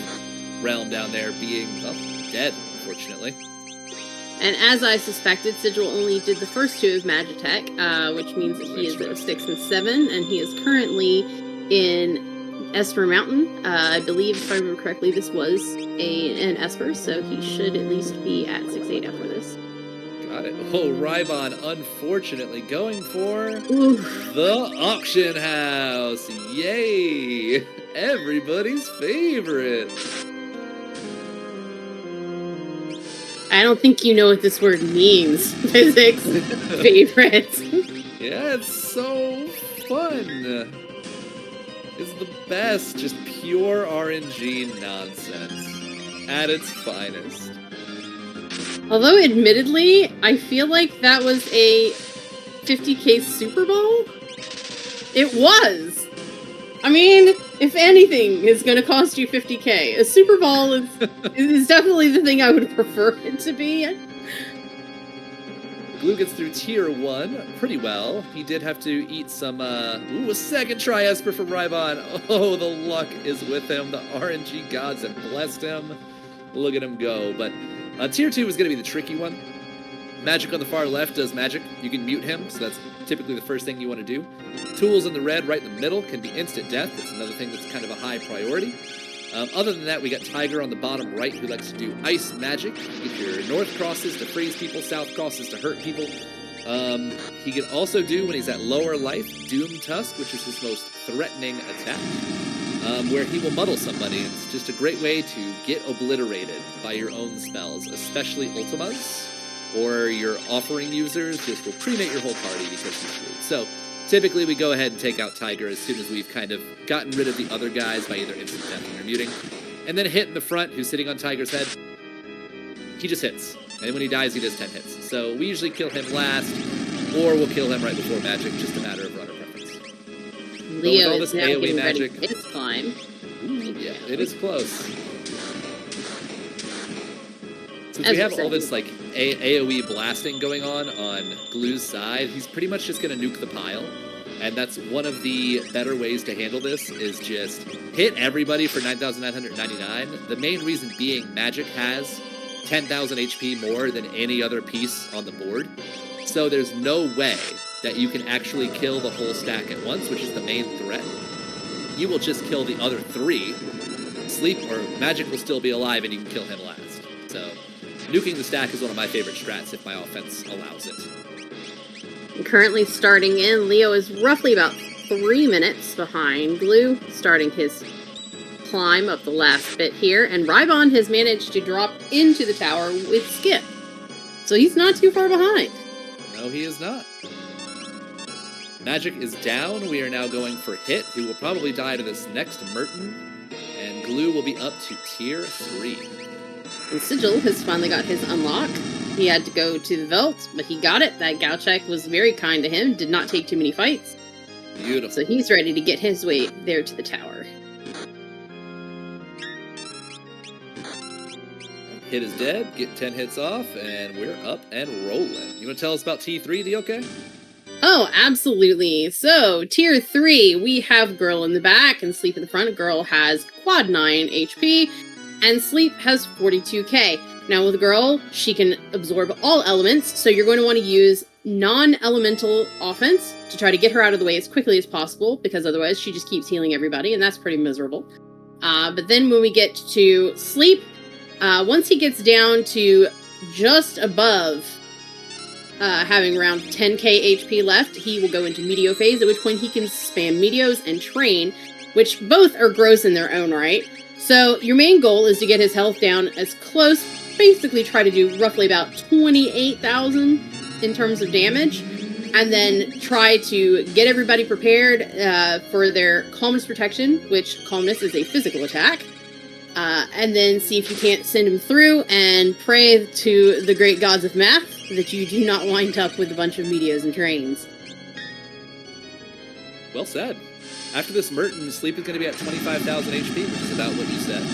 Realm down there being, well, dead, unfortunately. And as I suspected, Sigil only did the first 2 of Magitech, which means that he is at 6 and 7, and he is currently in Esper Mountain. I believe, if I remember correctly, this was an Esper, so he should at least be at 6-8 after this. Got it. Oh, Rybon, unfortunately, going for the auction house. Yay! Everybody's favorite. I don't think you know what this word means. Physics. Favorite. Yeah, it's so fun. It's the best. Just pure RNG nonsense at its finest. Although, admittedly, I feel like that was a 50k Super Bowl. It was. I mean, if anything is going to cost you 50k, a Super Bowl is definitely the thing I would prefer it to be. Glue gets through Tier 1 pretty well. He did have to eat some, a second try Esper for Rybon. Oh, the luck is with him. The RNG gods have blessed him. Look at him go. But Tier 2 is going to be the tricky one. Magic on the far left does magic. You can mute him, so that's typically the first thing you want to do. Tools in the red right in the middle can be instant death. That's another thing that's kind of a high priority. Other than that, we got Tiger on the bottom right who likes to do ice magic. You get your north crosses to freeze people, south crosses to hurt people. He can also do, when he's at lower life, Doom Tusk, which is his most threatening attack. where he will muddle somebody. It's just a great way to get obliterated by your own spells, especially ultimas, or your offering users just will cremate your whole party because he's screwed. So typically we go ahead and take out Tiger as soon as we've kind of gotten rid of the other guys by either instant death or muting. And then hit in the front, who's sitting on Tiger's head, he just hits. And when he dies, he does 10 hits. So we usually kill him last, or we'll kill him right before magic, just a matter of runner preference. Leo is now getting ready for his climb. Ooh, yeah, it is close. Since we have all this like AoE blasting going on Glue's side, he's pretty much just going to nuke the pile. And that's one of the better ways to handle this, is just hit everybody for 9,999. The main reason being magic has 10,000 HP more than any other piece on the board. So there's no way that you can actually kill the whole stack at once, which is the main threat. You will just kill the other three. Sleep or magic will still be alive and you can kill him last. So nuking the stack is one of my favorite strats if my offense allows it. Currently starting in, Leo is roughly about 3 minutes behind Glue, starting his climb up the last bit here, and Rybon has managed to drop into the tower with Skip. So he's not too far behind. No, he is not. Magic is down. We are now going for Hit, who will probably die to this next Merton, and Glue will be up to tier 3. And Sigil has finally got his unlock. He had to go to the Velt, but he got it. That Gauchek was very kind to him, did not take too many fights. Beautiful. So he's ready to get his way there to the tower. Hit is dead, get 10 hits off, and we're up and rolling. You want to tell us about T3, DLK? Oh, absolutely. So, tier 3, we have Girl in the back and Sleep in the front. Girl has quad 9 HP, and Sleep has 42k. Now with Girl, she can absorb all elements, so you're going to want to use non-elemental offense to try to get her out of the way as quickly as possible, because otherwise she just keeps healing everybody, and that's pretty miserable. But then when we get to Sleep, once he gets down to just above having around 10k HP left, he will go into Meteo phase, at which point he can spam Meteos and Train, which both are gross in their own right. So your main goal is to get his health down as close, basically try to do roughly about 28,000 in terms of damage, and then try to get everybody prepared for their Calmness protection, which Calmness is a physical attack, and then see if you can't send him through, and pray to the great gods of math that you do not wind up with a bunch of Meteos and Trains. Well said. After this Merton, Sleep is going to be at 25,000 HP, which is about what you said.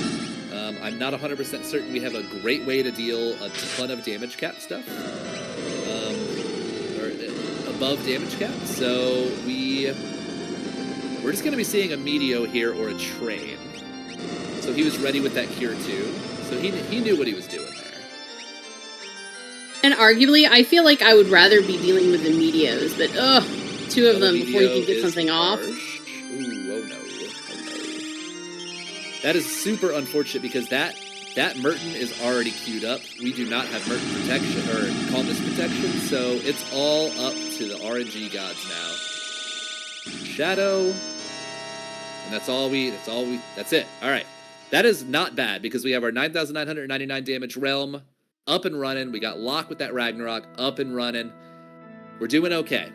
I'm not 100% certain we have a great way to deal a ton of damage cap stuff. Or above damage cap. So we're just going to be seeing a Meteo here or a Train. So he was ready with that Cure too. So he knew what he was doing there. And arguably, I feel like I would rather be dealing with the Meteos, but two of them before you can get something off. Ooh, oh no. That is super unfortunate because that Merton is already queued up. We do not have Merton protection or Calmness protection, so it's all up to the RNG gods now. Shadow, and that's it. All right. That is not bad because we have our 9,999 damage realm up and running. We got Locke with that Ragnarok up and running. We're doing okay.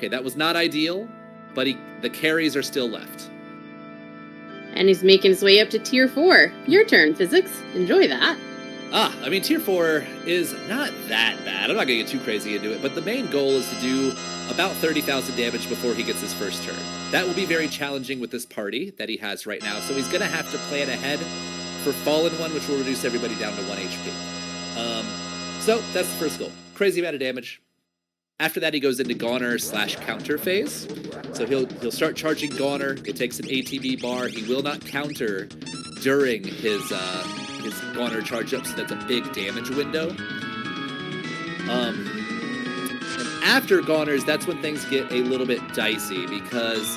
That was not ideal, but the carries are still left. And he's making his way up to tier 4. Your turn, Physics. Enjoy that. I mean, tier 4 is not that bad. I'm not going to get too crazy into it, but the main goal is to do about 30,000 damage before he gets his first turn. That will be very challenging with this party that he has right now, so he's going to have to plan ahead for Fallen One, which will reduce everybody down to 1 HP. So that's the first goal. Crazy amount of damage. After that, he goes into Goner/counter phase. So he'll start charging Goner. It takes an ATB bar. He will not counter during his Goner charge up, so that's a big damage window. And after Goners, that's when things get a little bit dicey because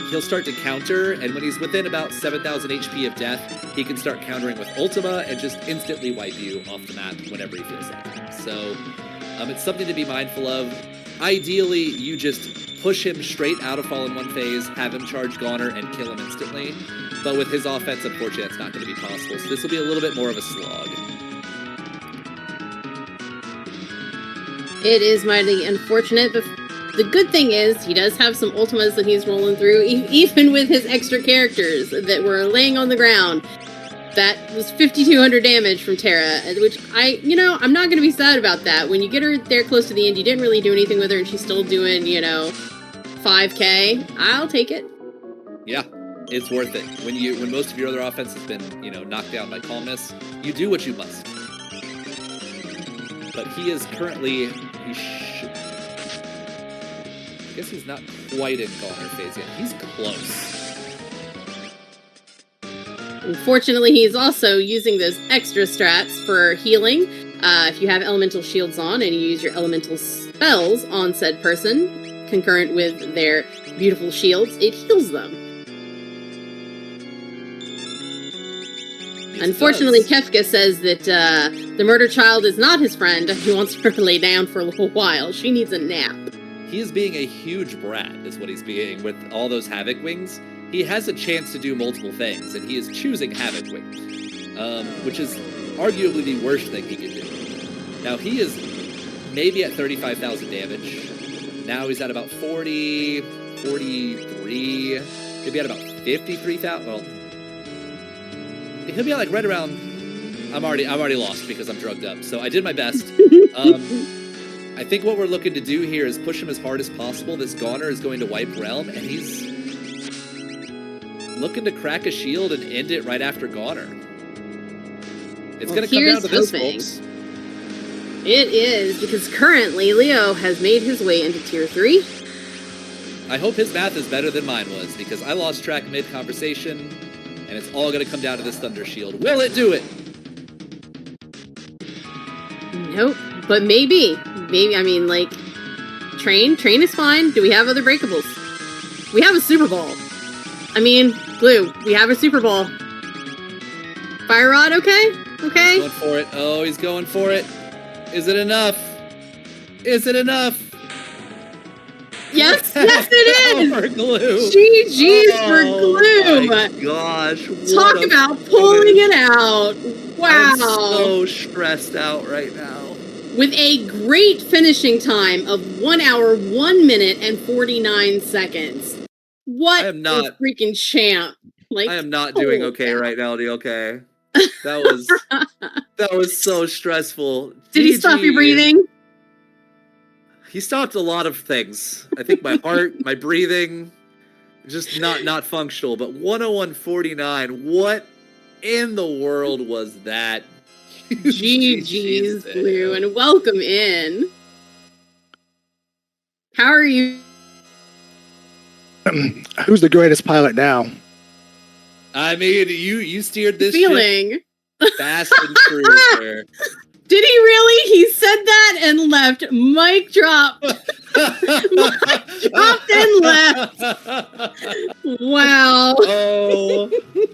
he'll start to counter, and when he's within about 7,000 HP of death, he can start countering with Ultima and just instantly wipe you off the map whenever he feels like it. So it's something to be mindful of. Ideally, you just push him straight out of Fallen 1 phase, have him charge Goner, and kill him instantly. But with his offense, unfortunately, that's not going to be possible. So this will be a little bit more of a slog. It is mighty unfortunate, but the good thing is he does have some ultimas that he's rolling through, even with his extra characters that were laying on the ground. That was 5,200 damage from Terra, which I'm not going to be sad about that. When you get her there close to the end, you didn't really do anything with her, and she's still doing, 5k. I'll take it. Yeah, it's worth it. When most of your other offense has been, knocked down by calmness, you do what you must. But he is currently, I guess he's not quite in Goner phase yet. He's close. Unfortunately, he's also using those extra strats for healing. If you have elemental shields on and you use your elemental spells on said person, concurrent with their beautiful shields, it heals them. Unfortunately, Kefka says that the murder child is not his friend. He wants her to lay down for a little while. She needs a nap. He is being a huge brat, is what he's being, with all those Havoc Wings. He has a chance to do multiple things, and he is choosing Havoc Wings, which is arguably the worst thing he could do. Now, he is maybe at 35,000 damage. Now he's at about 40, 43, maybe at about 53,000. Well, he'll be like right around. I'm already lost because I'm drugged up. So I did my best. I think what we're looking to do here is push him as hard as possible. This Goner is going to wipe Realm, and he's looking to crack a shield and end it right after Goner. It's going to come down to this, folks. It is, because currently Leo has made his way into Tier 3. I hope his math is better than mine was, because I lost track mid-conversation, and it's all going to come down to this Thunder Shield. Will it do it? Nope, but maybe. Maybe, I mean, like, Train is fine. Do we have other breakables? We have a Super Ball. I mean, Glue, we have a Super Ball. Fire Rod, okay? Okay? He's going for it. Oh, he's going for it. Is it enough? Is it enough? Yes, yes it is! For Glue. GG's for Glue. Oh my gosh. Talk about pulling it out. Wow. I'm so stressed out right now. With a great finishing time of 1 hour, 1 minute, and 49 seconds. What a freaking champ. Like, I am not doing okay right now, DLK. That was so stressful. Did he stop your breathing? He stopped a lot of things. I think my heart, my breathing, just not functional. But 101.49, what in the world was that? GG's, Blue, and welcome in. How are you? Who's the greatest pilot now? I mean, you steered this ship fast and true there. Did he really? He said that and left. Mic drop. Mic dropped and left. Wow. Oh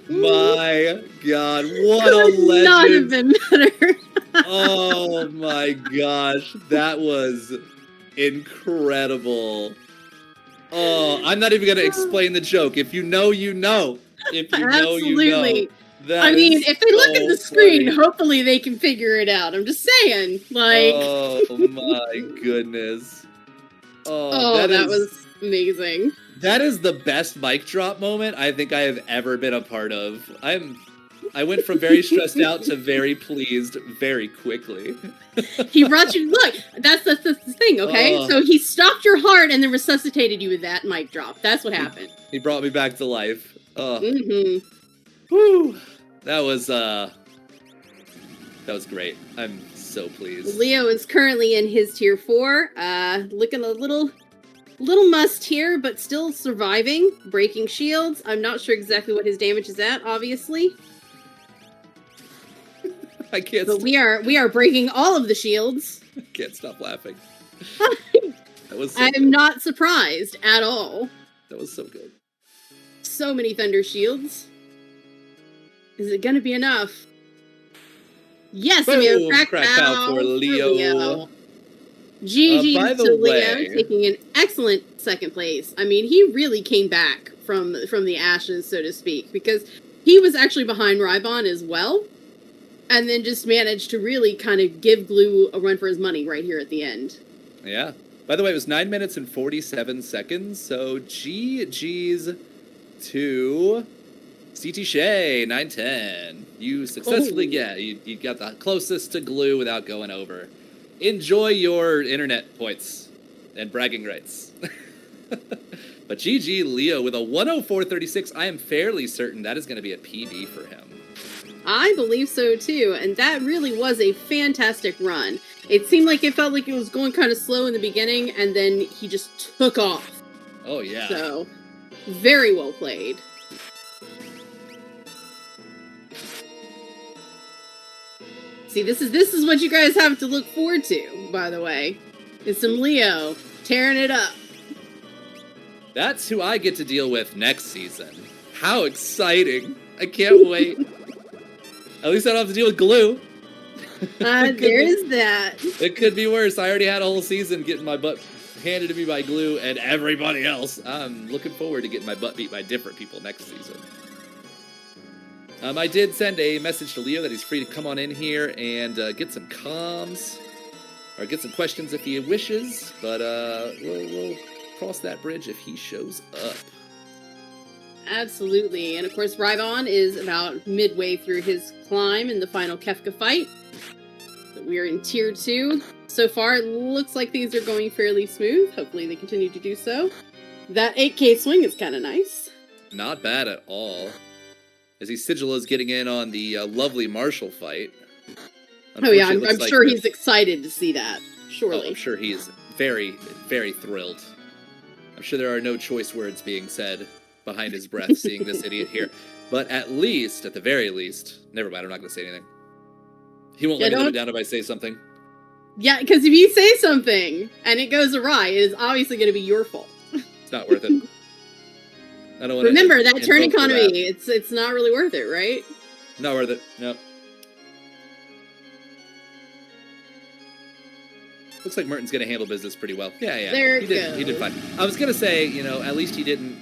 my God. What a legend. Could not have been better. Oh my gosh. That was incredible. Oh, I'm not even going to explain the joke. If you know, you know. If you know, you know. I mean, if they look at the screen, hopefully they can figure it out. I'm just saying, like... Oh, my goodness. Oh, that was amazing. That is the best mic drop moment I think I have ever been a part of. I went from very stressed out to very pleased very quickly. He brought you... Look, that's the thing, okay? So he stopped your heart and then resuscitated you with that mic drop. That's what happened. He brought me back to life. Mm-hmm. Whew. That was great. I'm so pleased. Leo is currently in his tier 4, looking a little must here, but still surviving, breaking shields. I'm not sure exactly what his damage is at, obviously. I can't. But we are breaking all of the shields. I can't stop laughing. That was. I'm not surprised at all. That was so good. So many thunder shields. Is it gonna be enough? Yes, boom, we have crack out for Leo. GG by to the Leo, way- taking an excellent second place. I mean, he really came back from the ashes, so to speak, because he was actually behind Rybon as well, and then just managed to really kind of give Glue a run for his money right here at the end. Yeah. By the way, it was 9 minutes and 47 seconds, so GG's to CT Shay, 910. You successfully you got the closest to Glue without going over. Enjoy your internet points and bragging rights. But GG Leo with a 104.36. I am fairly certain that is going to be a PB for him. I believe so too, and that really was a fantastic run. It seemed like it felt like it was going kind of slow in the beginning, and then he just took off. Oh, yeah. So, very well played. See, this is what you guys have to look forward to, by the way. Is some Leo tearing it up. That's who I get to deal with next season. How exciting. I can't wait. At least I don't have to deal with Glue. There is that. It could be worse. I already had a whole season getting my butt handed to me by Glue and everybody else. I'm looking forward to getting my butt beat by different people next season. I did send a message to Leo that he's free to come on in here and get some comms or get some questions if he wishes, but we'll cross that bridge if he shows up. Absolutely. And of course, Rybon is about midway through his climb in the final Kefka fight. We're in Tier 2. So far, it looks like things are going fairly smooth. Hopefully they continue to do so. That 8K swing is kind of nice. Not bad at all. As he Sigil is getting in on the lovely Marshall fight. Oh yeah, I'm Unfortunately, it looks sure like he's excited to see that. Surely. Oh, I'm sure he is very, very thrilled. I'm sure there are no choice words being said behind his breath seeing this idiot here. But at the very least, never mind, I'm not going to say anything. He won't let me live it down if I say something. Yeah, because if you say something and it goes awry, it is obviously going to be your fault. It's not worth it. I don't want to. Remember, that turn economy, it's not really worth it, right? Not worth it, no. Looks like Merton's going to handle business pretty well. Yeah. There he did fine. I was going to say, at least he didn't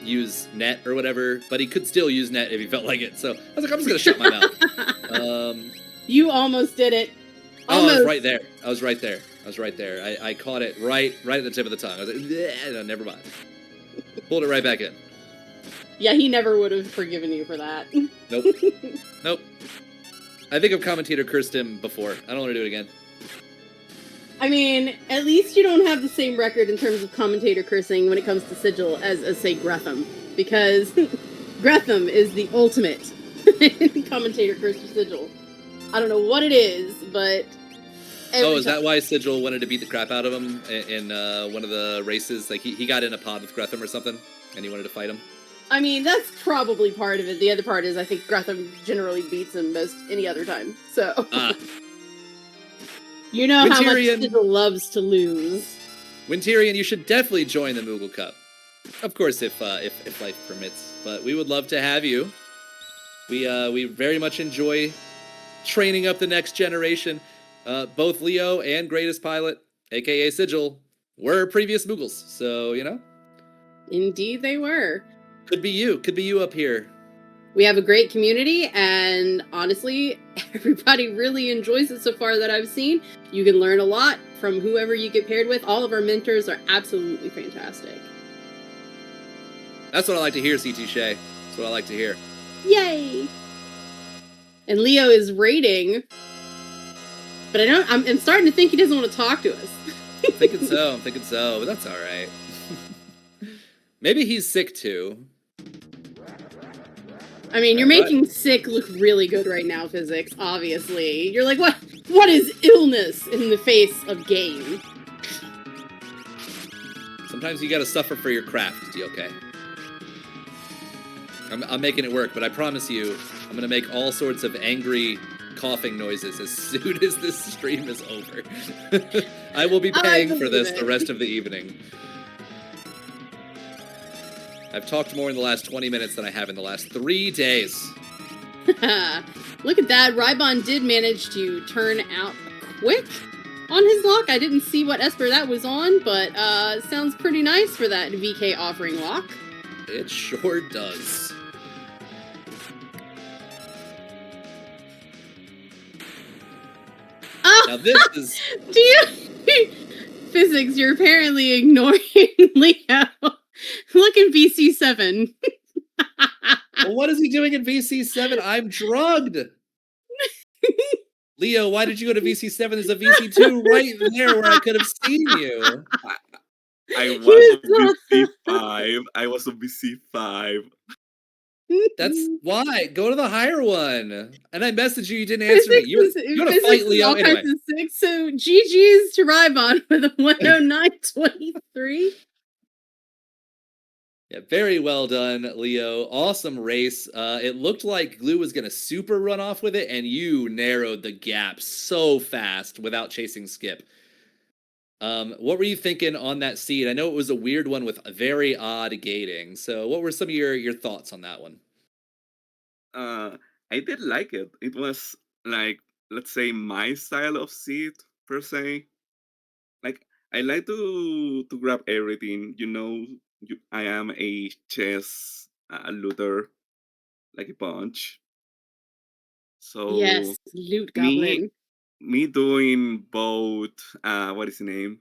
use net or whatever, but he could still use net if he felt like it. So I was like, I'm just going to shut my mouth. You almost did it. Almost. Oh, I was right there. I caught it right at the tip of the tongue. I was like, no, never mind. Pulled it right back in. Yeah, he never would have forgiven you for that. Nope. I think I've commentator cursed him before. I don't want to do it again. I mean, at least you don't have the same record in terms of commentator cursing when it comes to Sigil as say, Gretham. Because Gretham is the ultimate commentator curse for Sigil. I don't know what it is, but... Is that why Sigil wanted to beat the crap out of him in one of the races? Like, he got in a pod with Gretham or something, and he wanted to fight him? I mean, that's probably part of it. The other part is I think Gretham generally beats him most any other time, so... You know how much Sigil loves to lose. Winterian, you should definitely join the Moogle Cup. Of course, if life permits. But we would love to have you. We very much enjoy training up the next generation. Both Leo and Greatest Pilot, a.k.a. Sigil, were previous Moogles. So, Indeed they were. Could be you up here. We have a great community, and honestly, everybody really enjoys it so far that I've seen. You can learn a lot from whoever you get paired with. All of our mentors are absolutely fantastic. That's what I like to hear, CT Shay. That's what I like to hear. Yay! And Leo is raiding, but I'm starting to think he doesn't want to talk to us. I'm thinking so, but that's all right. Maybe he's sick too. I mean, you're making sick look really good right now, Physics, obviously. You're like, what is illness in the face of game? Sometimes you gotta suffer for your craft, okay? I'm making it work, but I promise you, I'm gonna make all sorts of angry coughing noises as soon as this stream is over. I will be paying for this the rest of the evening. I've talked more in the last 20 minutes than I have in the last 3 days. Look at that. Rybon did manage to turn out quick. on his lock. I didn't see what Esper that was on, but sounds pretty nice for that VK offering lock. It sure does. Oh, now this is... Do you... Physics, you're apparently ignoring Leo. Look in VC7. Well, what is he doing in VC7? I'm drugged. Leo, why did you go to VC7? There's a VC2 right there where I could have seen you. I was on VC5. I was on VC5. That's why. Go to the higher one. And I messaged you. You didn't answer me. You want to fight Leo anyway. So GG's to Rybon with a 109.23. Yeah, very well done, Leo. Awesome race. It looked like Glue was going to super run off with it, and you narrowed the gap so fast without chasing Skip. What were you thinking on that seed? I know it was a weird one with a very odd gating. So what were some of your thoughts on that one? I did like it. It was like, let's say, my style of seed per se. Like, I like to grab everything. You know, I am a chess looter, like a bunch. So Yes, loot goblin. Me doing both. What is the name?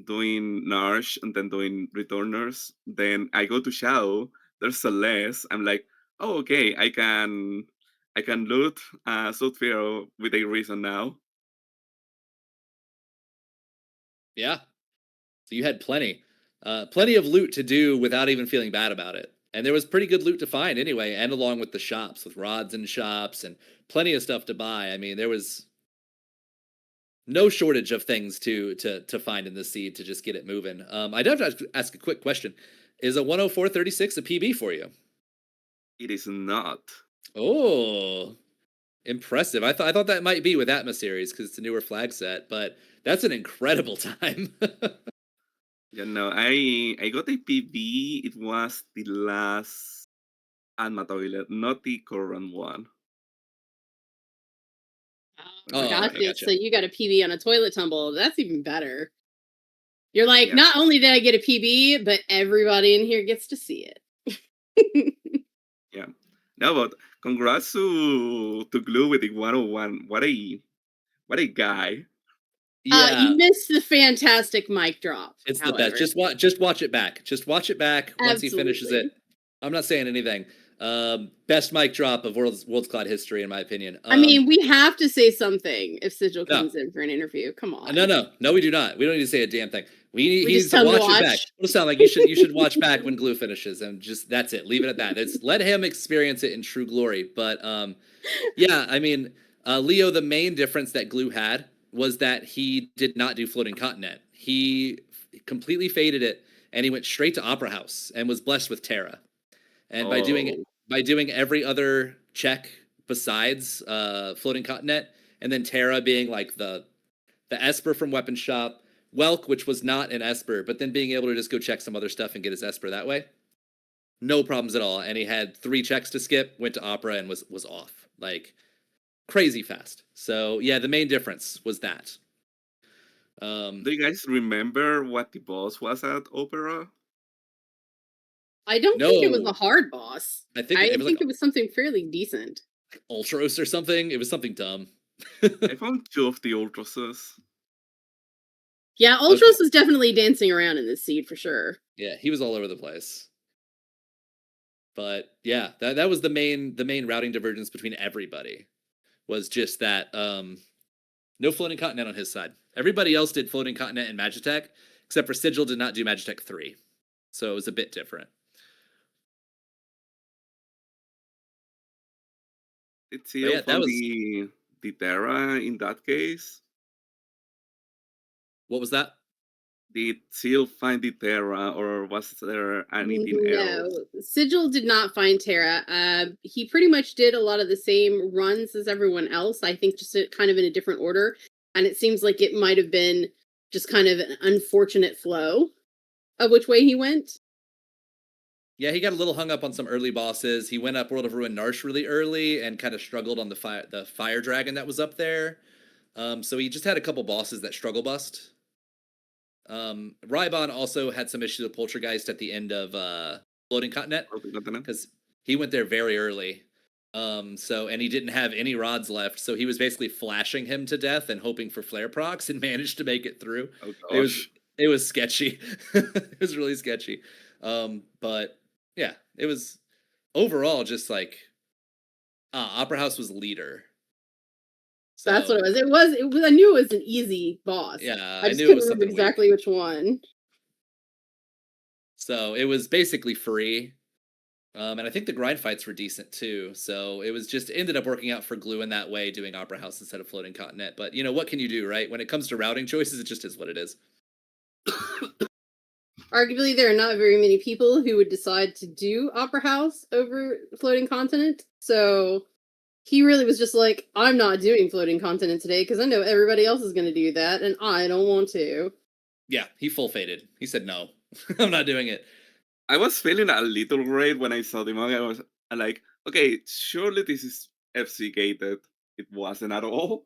Doing Narsh and then doing returners. Then I go to Shadow. There's a less. I'm like, oh, okay, I can loot Soothfire with a reason now. Yeah. So you had plenty of loot to do without even feeling bad about it. And there was pretty good loot to find anyway, and along with the shops, with rods and shops and plenty of stuff to buy. I mean, there was no shortage of things to find in this seed to just get it moving. I'd have to ask a quick question. Is a 104.36 a PB for you? It is not. Oh, impressive. I thought that might be with Atma series because it's a newer flag set, but that's an incredible time. Yeah, no, I got a PB. It was the last Atma toilet, not the current one. Gotcha. So you got a PB on a toilet tumble. That's even better. You're like, not only did I get a PB, but everybody in here gets to see it. Yeah. No, but congrats to Glue with the 101. What a guy. Yeah. You missed the fantastic mic drop. It's however. The best. Just watch it back. Just watch it back once he finishes it. I'm not saying anything. Best mic drop of World's Cloud history, in my opinion. I mean, we have to say something if Sigil comes in for an interview. Come on. No, we do not. We don't need to say a damn thing. We need to watch it back. It'll sound like you should watch back when Glue finishes, and just that's it. Leave it at that. Let him experience it in true glory. But yeah, I mean, Leo, the main difference that Glue had was that he did not do Floating Continent. He completely faded it, and he went straight to Opera House and was blessed with Terra. And by doing every other check besides Floating Continent, and then Terra being like the Esper from Weapon Shop, Welk, which was not an Esper, but then being able to just go check some other stuff and get his Esper that way, no problems at all. And he had 3 checks to skip, went to Opera, and was off. Like, crazy fast. So, yeah, the main difference was that. Do you guys remember what the boss was at Opera? I don't think it was a hard boss. I think it was something fairly decent. Ultros or something? It was something dumb. I found 2 of the Ultroses. Yeah, Ultros was definitely dancing around in this seed for sure. Yeah, he was all over the place. But yeah, that was the main routing divergence between everybody. Was just that no Floating Continent on his side. Everybody else did Floating Continent and Magitech, except for Sigil did not do Magitech 3. So it was a bit different. It's Seal from the Terra in that case. What was that? Did Seal find the Terra, or was there anything else? No, Sigil did not find Terra. He pretty much did a lot of the same runs as everyone else. I think just kind of in a different order. And it seems like it might have been just kind of an unfortunate flow of which way he went. Yeah, he got a little hung up on some early bosses. He went up World of Ruin Narsh really early and kind of struggled on the fire dragon that was up there. So he just had a couple bosses that struggle bust. Rybon also had some issues with Poltergeist at the end of Floating Continent because he went there very early. And he didn't have any rods left, so he was basically flashing him to death and hoping for flare procs and managed to make it through. Oh gosh. It was sketchy. It was really sketchy. But yeah, it was overall just like Opera House was leader. So that's what it was. It was. I knew it was an easy boss. Yeah, I just couldn't remember exactly which one. So it was basically free. And I think the grind fights were decent too. So it was just ended up working out for Glue in that way, doing Opera House instead of Floating Continent. But what can you do, right? When it comes to routing choices, it just is what it is. Arguably, there are not very many people who would decide to do Opera House over Floating Continent. So he really was just like, I'm not doing Floating Continent today because I know everybody else is going to do that, and I don't want to. Yeah, he full faded. He said, no, I'm not doing it. I was feeling a little worried when I saw the manga. I was like, okay, surely this is FC gated. It wasn't at all.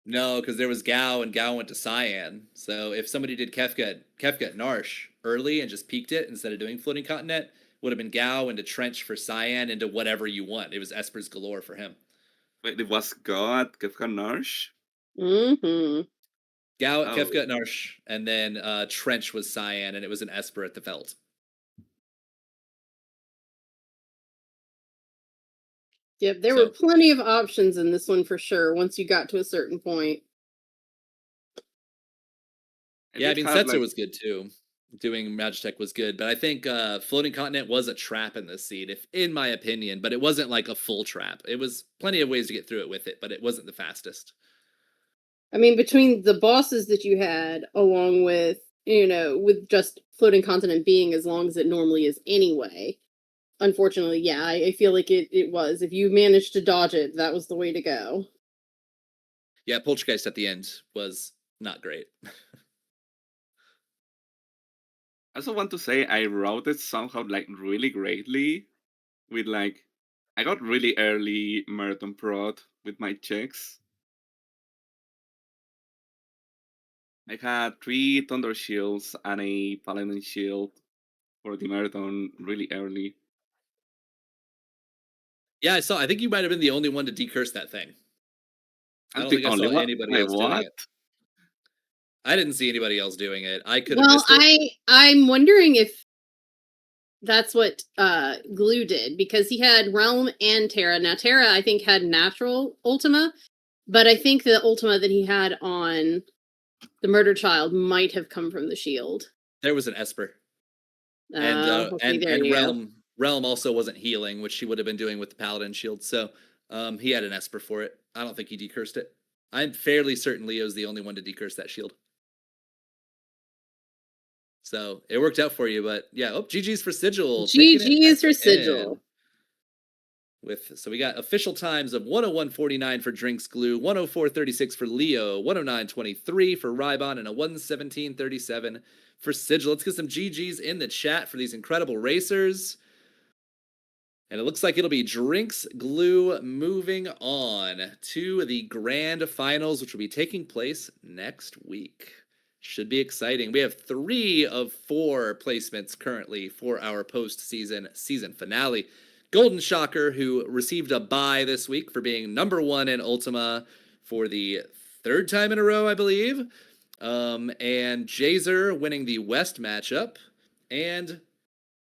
No, because there was Gao, and Gao went to Cyan. So if somebody did Kefka at Narsh early and just peaked it instead of doing Floating Continent, would have been Gao into Trench for Cyan into whatever you want. It was Espers galore for him. Wait, it was God, Kefka Narsh? Mm-hmm. Gao at Kefka at Narsh, and then Trench was Cyan, and it was an Esper at the Veld. Yep, there were plenty of options in this one for sure, once you got to a certain point. Yeah, I mean, Setzer was good too. Doing Magitech was good, but I think Floating Continent was a trap in this seed, in my opinion, but it wasn't like a full trap. It was plenty of ways to get through it with it, but it wasn't the fastest. I mean, between the bosses that you had, along with, with just Floating Continent being as long as it normally is anyway, unfortunately, yeah, I feel like it was. If you managed to dodge it, that was the way to go. Yeah, Poltergeist at the end was not great. I also want to say I routed somehow really greatly with I got really early Marathon Prod with my checks. I had 3 Thunder Shields and a Paladin Shield for the Marathon really early. Yeah, I think you might have been the only one to decurse that thing. I don't think I saw anybody else doing it. I didn't see anybody else doing it. I could have missed it. I'm wondering if that's what Glue did, because he had Realm and Terra. Now, Terra, I think, had natural Ultima, but I think the Ultima that he had on the Murder Child might have come from the shield. There was an Esper. And Realm also wasn't healing, which he would have been doing with the Paladin shield. So he had an Esper for it. I don't think he decursed it. I'm fairly certain Leo's the only one to decurse that shield. So it worked out for you, but yeah. Oh, GG's for Sigil. GG's for Sigil. So we got official times of 101.49 for Drinks Glue, 104.36 for Leo, 109.23 for Rybon, and a 117.37 for Sigil. Let's get some GG's in the chat for these incredible racers. And it looks like it'll be Drinks Glue moving on to the grand finals, which will be taking place next week. Should be exciting. We have 3 of 4 placements currently for our postseason season finale. Golden Shocker, who received a bye this week for being number 1 in Ultima for the 3rd time in a row, I believe. And Jazer winning the West matchup. And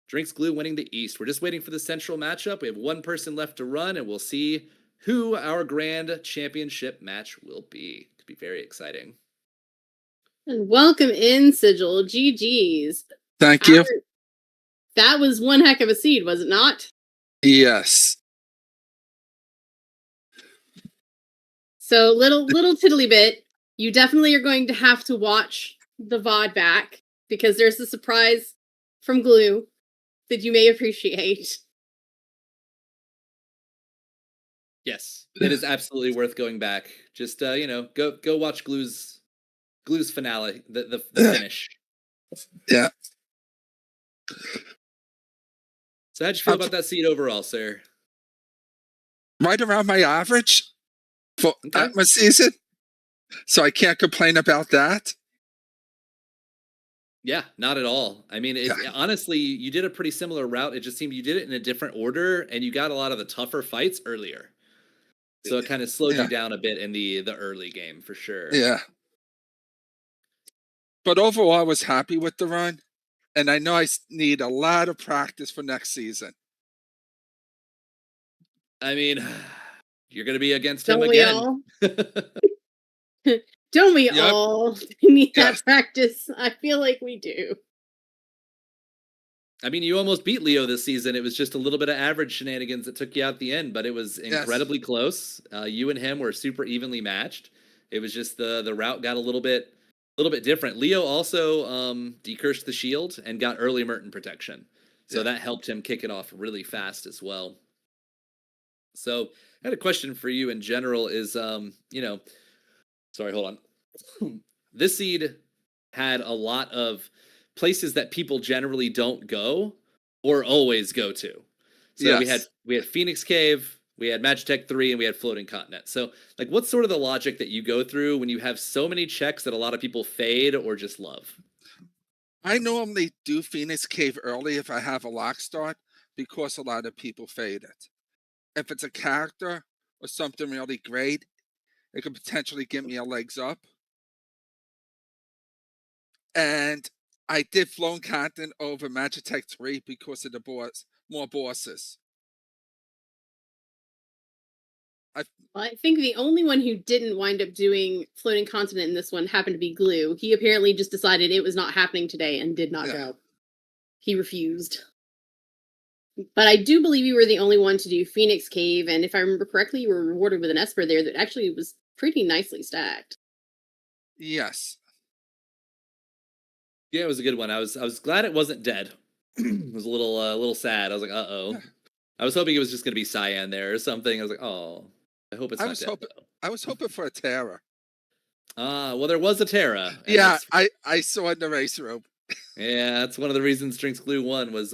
Drinks Glue winning the East. We're just waiting for the Central matchup. We have 1 person left to run, and we'll see who our grand championship match will be. Could be very exciting. And welcome in, Sigil. GG's. Thank you. That was one heck of a seed, was it not? Yes. So little tiddly bit. You definitely are going to have to watch the VOD back, because there's a surprise from Glue that you may appreciate. Yes, it is absolutely worth going back. Just go watch Glue's finale, the finish. Yeah. So how'd you feel about that seed overall, sir? Right around my average for Atma season. So I can't complain about that. Yeah, not at all. I mean, honestly, you did a pretty similar route. It just seemed you did it in a different order, and you got a lot of the tougher fights earlier. So it kind of slowed you down a bit in the early game for sure. Yeah. But overall, I was happy with the run. And I know I need a lot of practice for next season. I mean, you're going to be against him Don't we again. all? Don't we all need that practice? I feel like we do. I mean, you almost beat Leo this season. It was just a little bit of average shenanigans that took you out at the end, but it was incredibly close. You and him were super evenly matched. It was just the route got a little bit different. Leo also decursed the shield and got early Merton protection. So that helped him kick it off really fast as well. So I had a question for you in general is, sorry, hold on. This seed had a lot of places that people generally don't go or always go to. So we had Phoenix Cave, we had Magitech 3, and we had Floating Continent. So, like, what's sort of the logic that you go through when you have so many checks that a lot of people fade or just love? I normally do Phoenix Cave early if I have a lock start because a lot of people fade it. If it's a character or something really great, it could potentially give me a legs up. And I did Flown Continent over Magitech 3 because of the more bosses. I think the only one who didn't wind up doing Floating Continent in this one happened to be Glue. He apparently just decided it was not happening today and did not go. He refused. But I do believe you were the only one to do Phoenix Cave, and if I remember correctly, you were rewarded with an Esper there that actually was pretty nicely stacked. Yes. Yeah, it was a good one. I was glad it wasn't dead. It was a little sad. I was like, uh-oh. I was hoping it was just going to be Cyan there or something. I was like, oh, I hope it's not dead, though. I was hoping for a Terra. Well, there was a Terra. Yeah, I saw in the race room. Yeah, that's one of the reasons Drinks Glue won was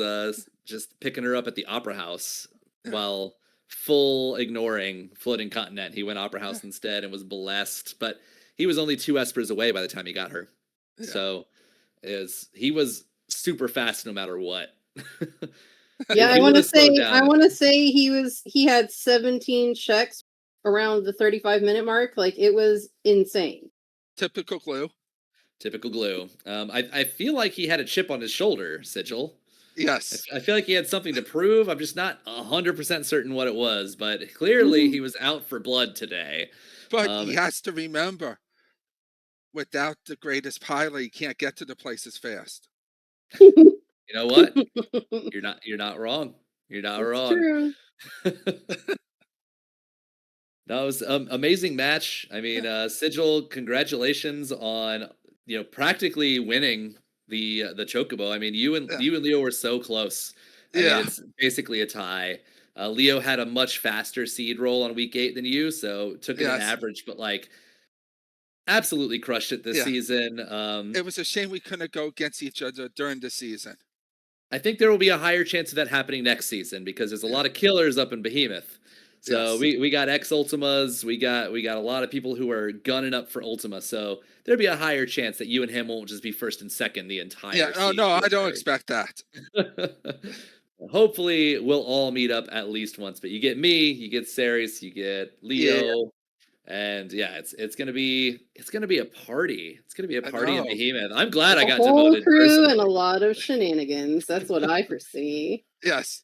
just picking her up at the Opera House while full ignoring Floating Continent. He went Opera House instead and was blessed, but he was only 2 Espers away by the time he got her. Yeah. So he was super fast no matter what. Yeah, I want to say he had 17 checks around the 35-minute mark. Like, it was insane. Typical Glue. I feel like he had a chip on his shoulder, Sigil. Yes. I feel like he had something to prove. I'm just not 100% certain what it was, but clearly he was out for blood today. But he has to remember, without the greatest pilot, you can't get to the places fast. You know what? You're not wrong. You're not wrong. True. That was an amazing match. I mean, Sigil, congratulations on practically winning the Chocobo. I mean, you and Leo were so close. I mean, it's basically a tie. Leo had a much faster seed roll on week 8 than you, so took it an average, but like absolutely crushed it this season. It was a shame we couldn't go against each other during the season. I think there will be a higher chance of that happening next season because there's a lot of killers up in Behemoth. So we got ex Ultimas, we got a lot of people who are gunning up for Ultima. So there'd be a higher chance that you and him won't just be first and second the entire season. No, I don't expect that. Hopefully we'll all meet up at least once. But you get me, you get Ceres, you get Leo, and it's gonna be a party. It's gonna be a party in Behemoth. I'm glad I got demoted. Crew personally. And a lot of shenanigans. That's what I foresee. Yes.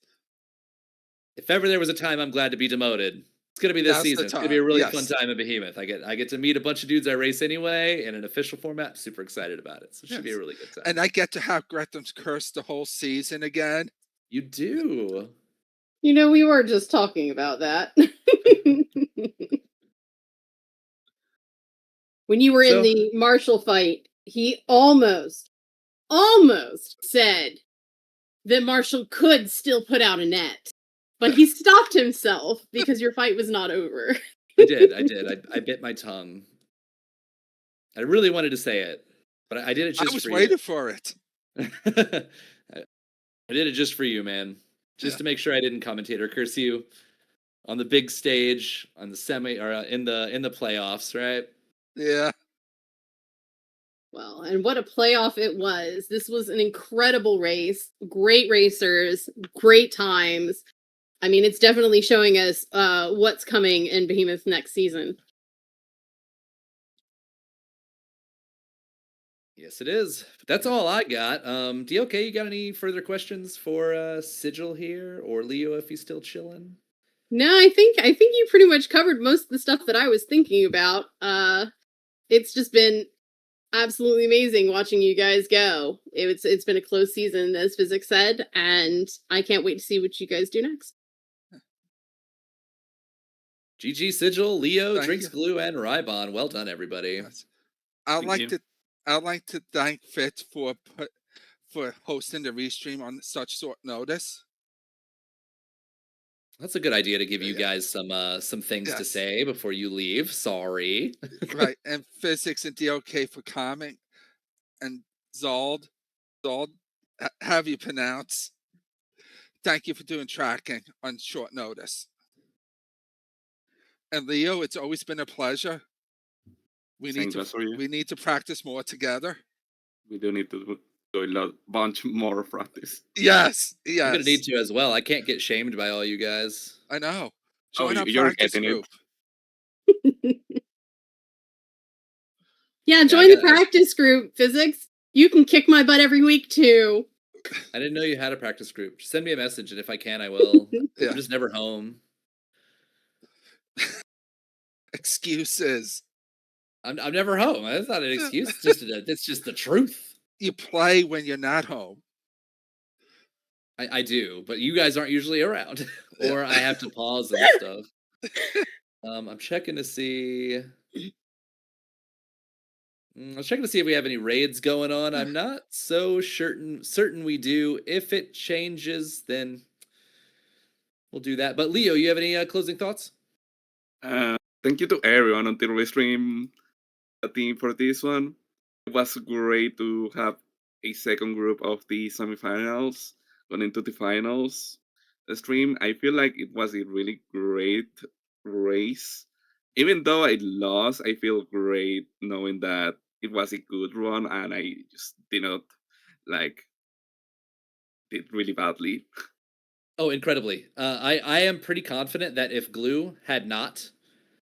If ever there was a time I'm glad to be demoted, it's gonna be this season. It's gonna be a really fun time in Behemoth. I get to meet a bunch of dudes I race anyway in an official format. Super excited about it. So it should be a really good time. And I get to have Gretham's Curse the whole season again. You do. We were just talking about that. When you were in the Marshall fight, he almost said that Marshall could still put out a net. But he stopped himself because your fight was not over. I did. I bit my tongue. I really wanted to say it, but I did it just for you. I was waiting for it. I did it just for you, man. Just to make sure I didn't commentator curse you on the big stage, on the semi or in the playoffs, right? Yeah. Well, and what a playoff it was. This was an incredible race. Great racers, great times. I mean, it's definitely showing us what's coming in Behemoth next season. Yes, it is. But that's all I got. DOK, you got any further questions for Sigil here, or Leo if he's still chilling? No, I think you pretty much covered most of the stuff that I was thinking about. It's just been absolutely amazing watching you guys go. It's been a close season, as Physics said, and I can't wait to see what you guys do next. GG Sigil, Leo, Thank Drinks you. Glue, and Rybon. Well done, everybody. Yes. I'd like to thank Fitz for hosting the restream on such short notice. That's a good idea to give you Yeah. guys some things to Yes. say before you leave. Sorry. Right, and Physics and DOK for comment, and Zald, have you pronounce? Thank you for doing tracking on short notice. And Leo, it's always been a pleasure. We Same need to goes for you. we need to practice more together. We do need to do a bunch more practice. Yes, I'm gonna yes. need to as well. I can't get shamed by all you guys. I know. Oh, Join our you're practice getting group. Yeah, I join the gotta- practice group, Physics. You can kick my butt every week too. I didn't know you had a practice group. Just send me a message, and if I can, I will. Yeah. I'm just never home. Excuses. I'm never home. That's not an excuse. It's just the truth. You play when you're not home. I do, but you guys aren't usually around, Yeah. or I have to pause and stuff. I'm checking to see. I was checking to see if we have any raids going on. I'm not so certain we do. If it changes, then we'll do that. But Leo, you have any closing thoughts? Thank you to everyone on the restream team for this one. It was great to have a second group of the semifinals going into the finals. The stream, I feel like it was a really great race. Even though I lost, I feel great knowing that it was a good run and I just did not did really badly. Oh, incredibly. I am pretty confident that if Glue had not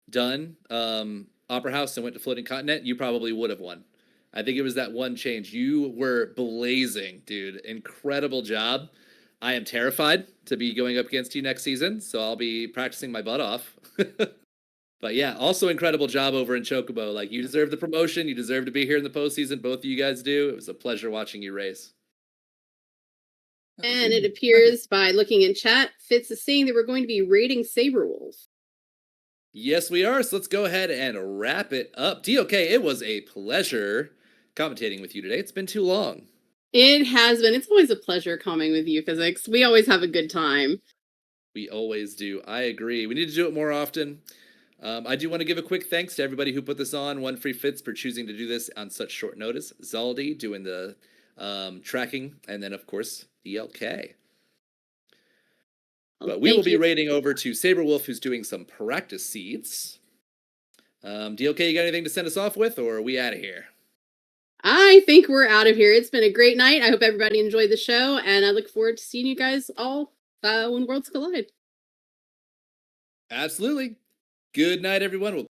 done Opera House and went to Floating Continent, you probably would have won. I think it was that one change. You were blazing, dude. Incredible job. I am terrified to be going up against you next season, so I'll be practicing my butt off. But yeah, also incredible job over in Chocobo. Like, you deserve the promotion. You deserve to be here in the postseason. Both of you guys do. It was a pleasure watching you race. And it appears by looking in chat, Fitz is saying that we're going to be rating Saberwolf. Yes, we are. So let's go ahead and wrap it up. DOK, it was a pleasure commentating with you today. It's been too long. It has been. It's always a pleasure coming with you, Physics. We always have a good time. We always do. I agree. We need to do it more often. I do want to give a quick thanks to everybody who put this on. One Free Fits for choosing to do this on such short notice. Zaldi doing the tracking. And then, of course, DLK. Well, But we will thank be you. raiding over to Saberwolf, who's doing some practice seeds. DLK, you got anything to send us off with, or are we out of here? I think we're out of here. It's been a great night. I hope everybody enjoyed the show, and I look forward to seeing you guys all when Worlds Collide. Absolutely. Good night, everyone. We'll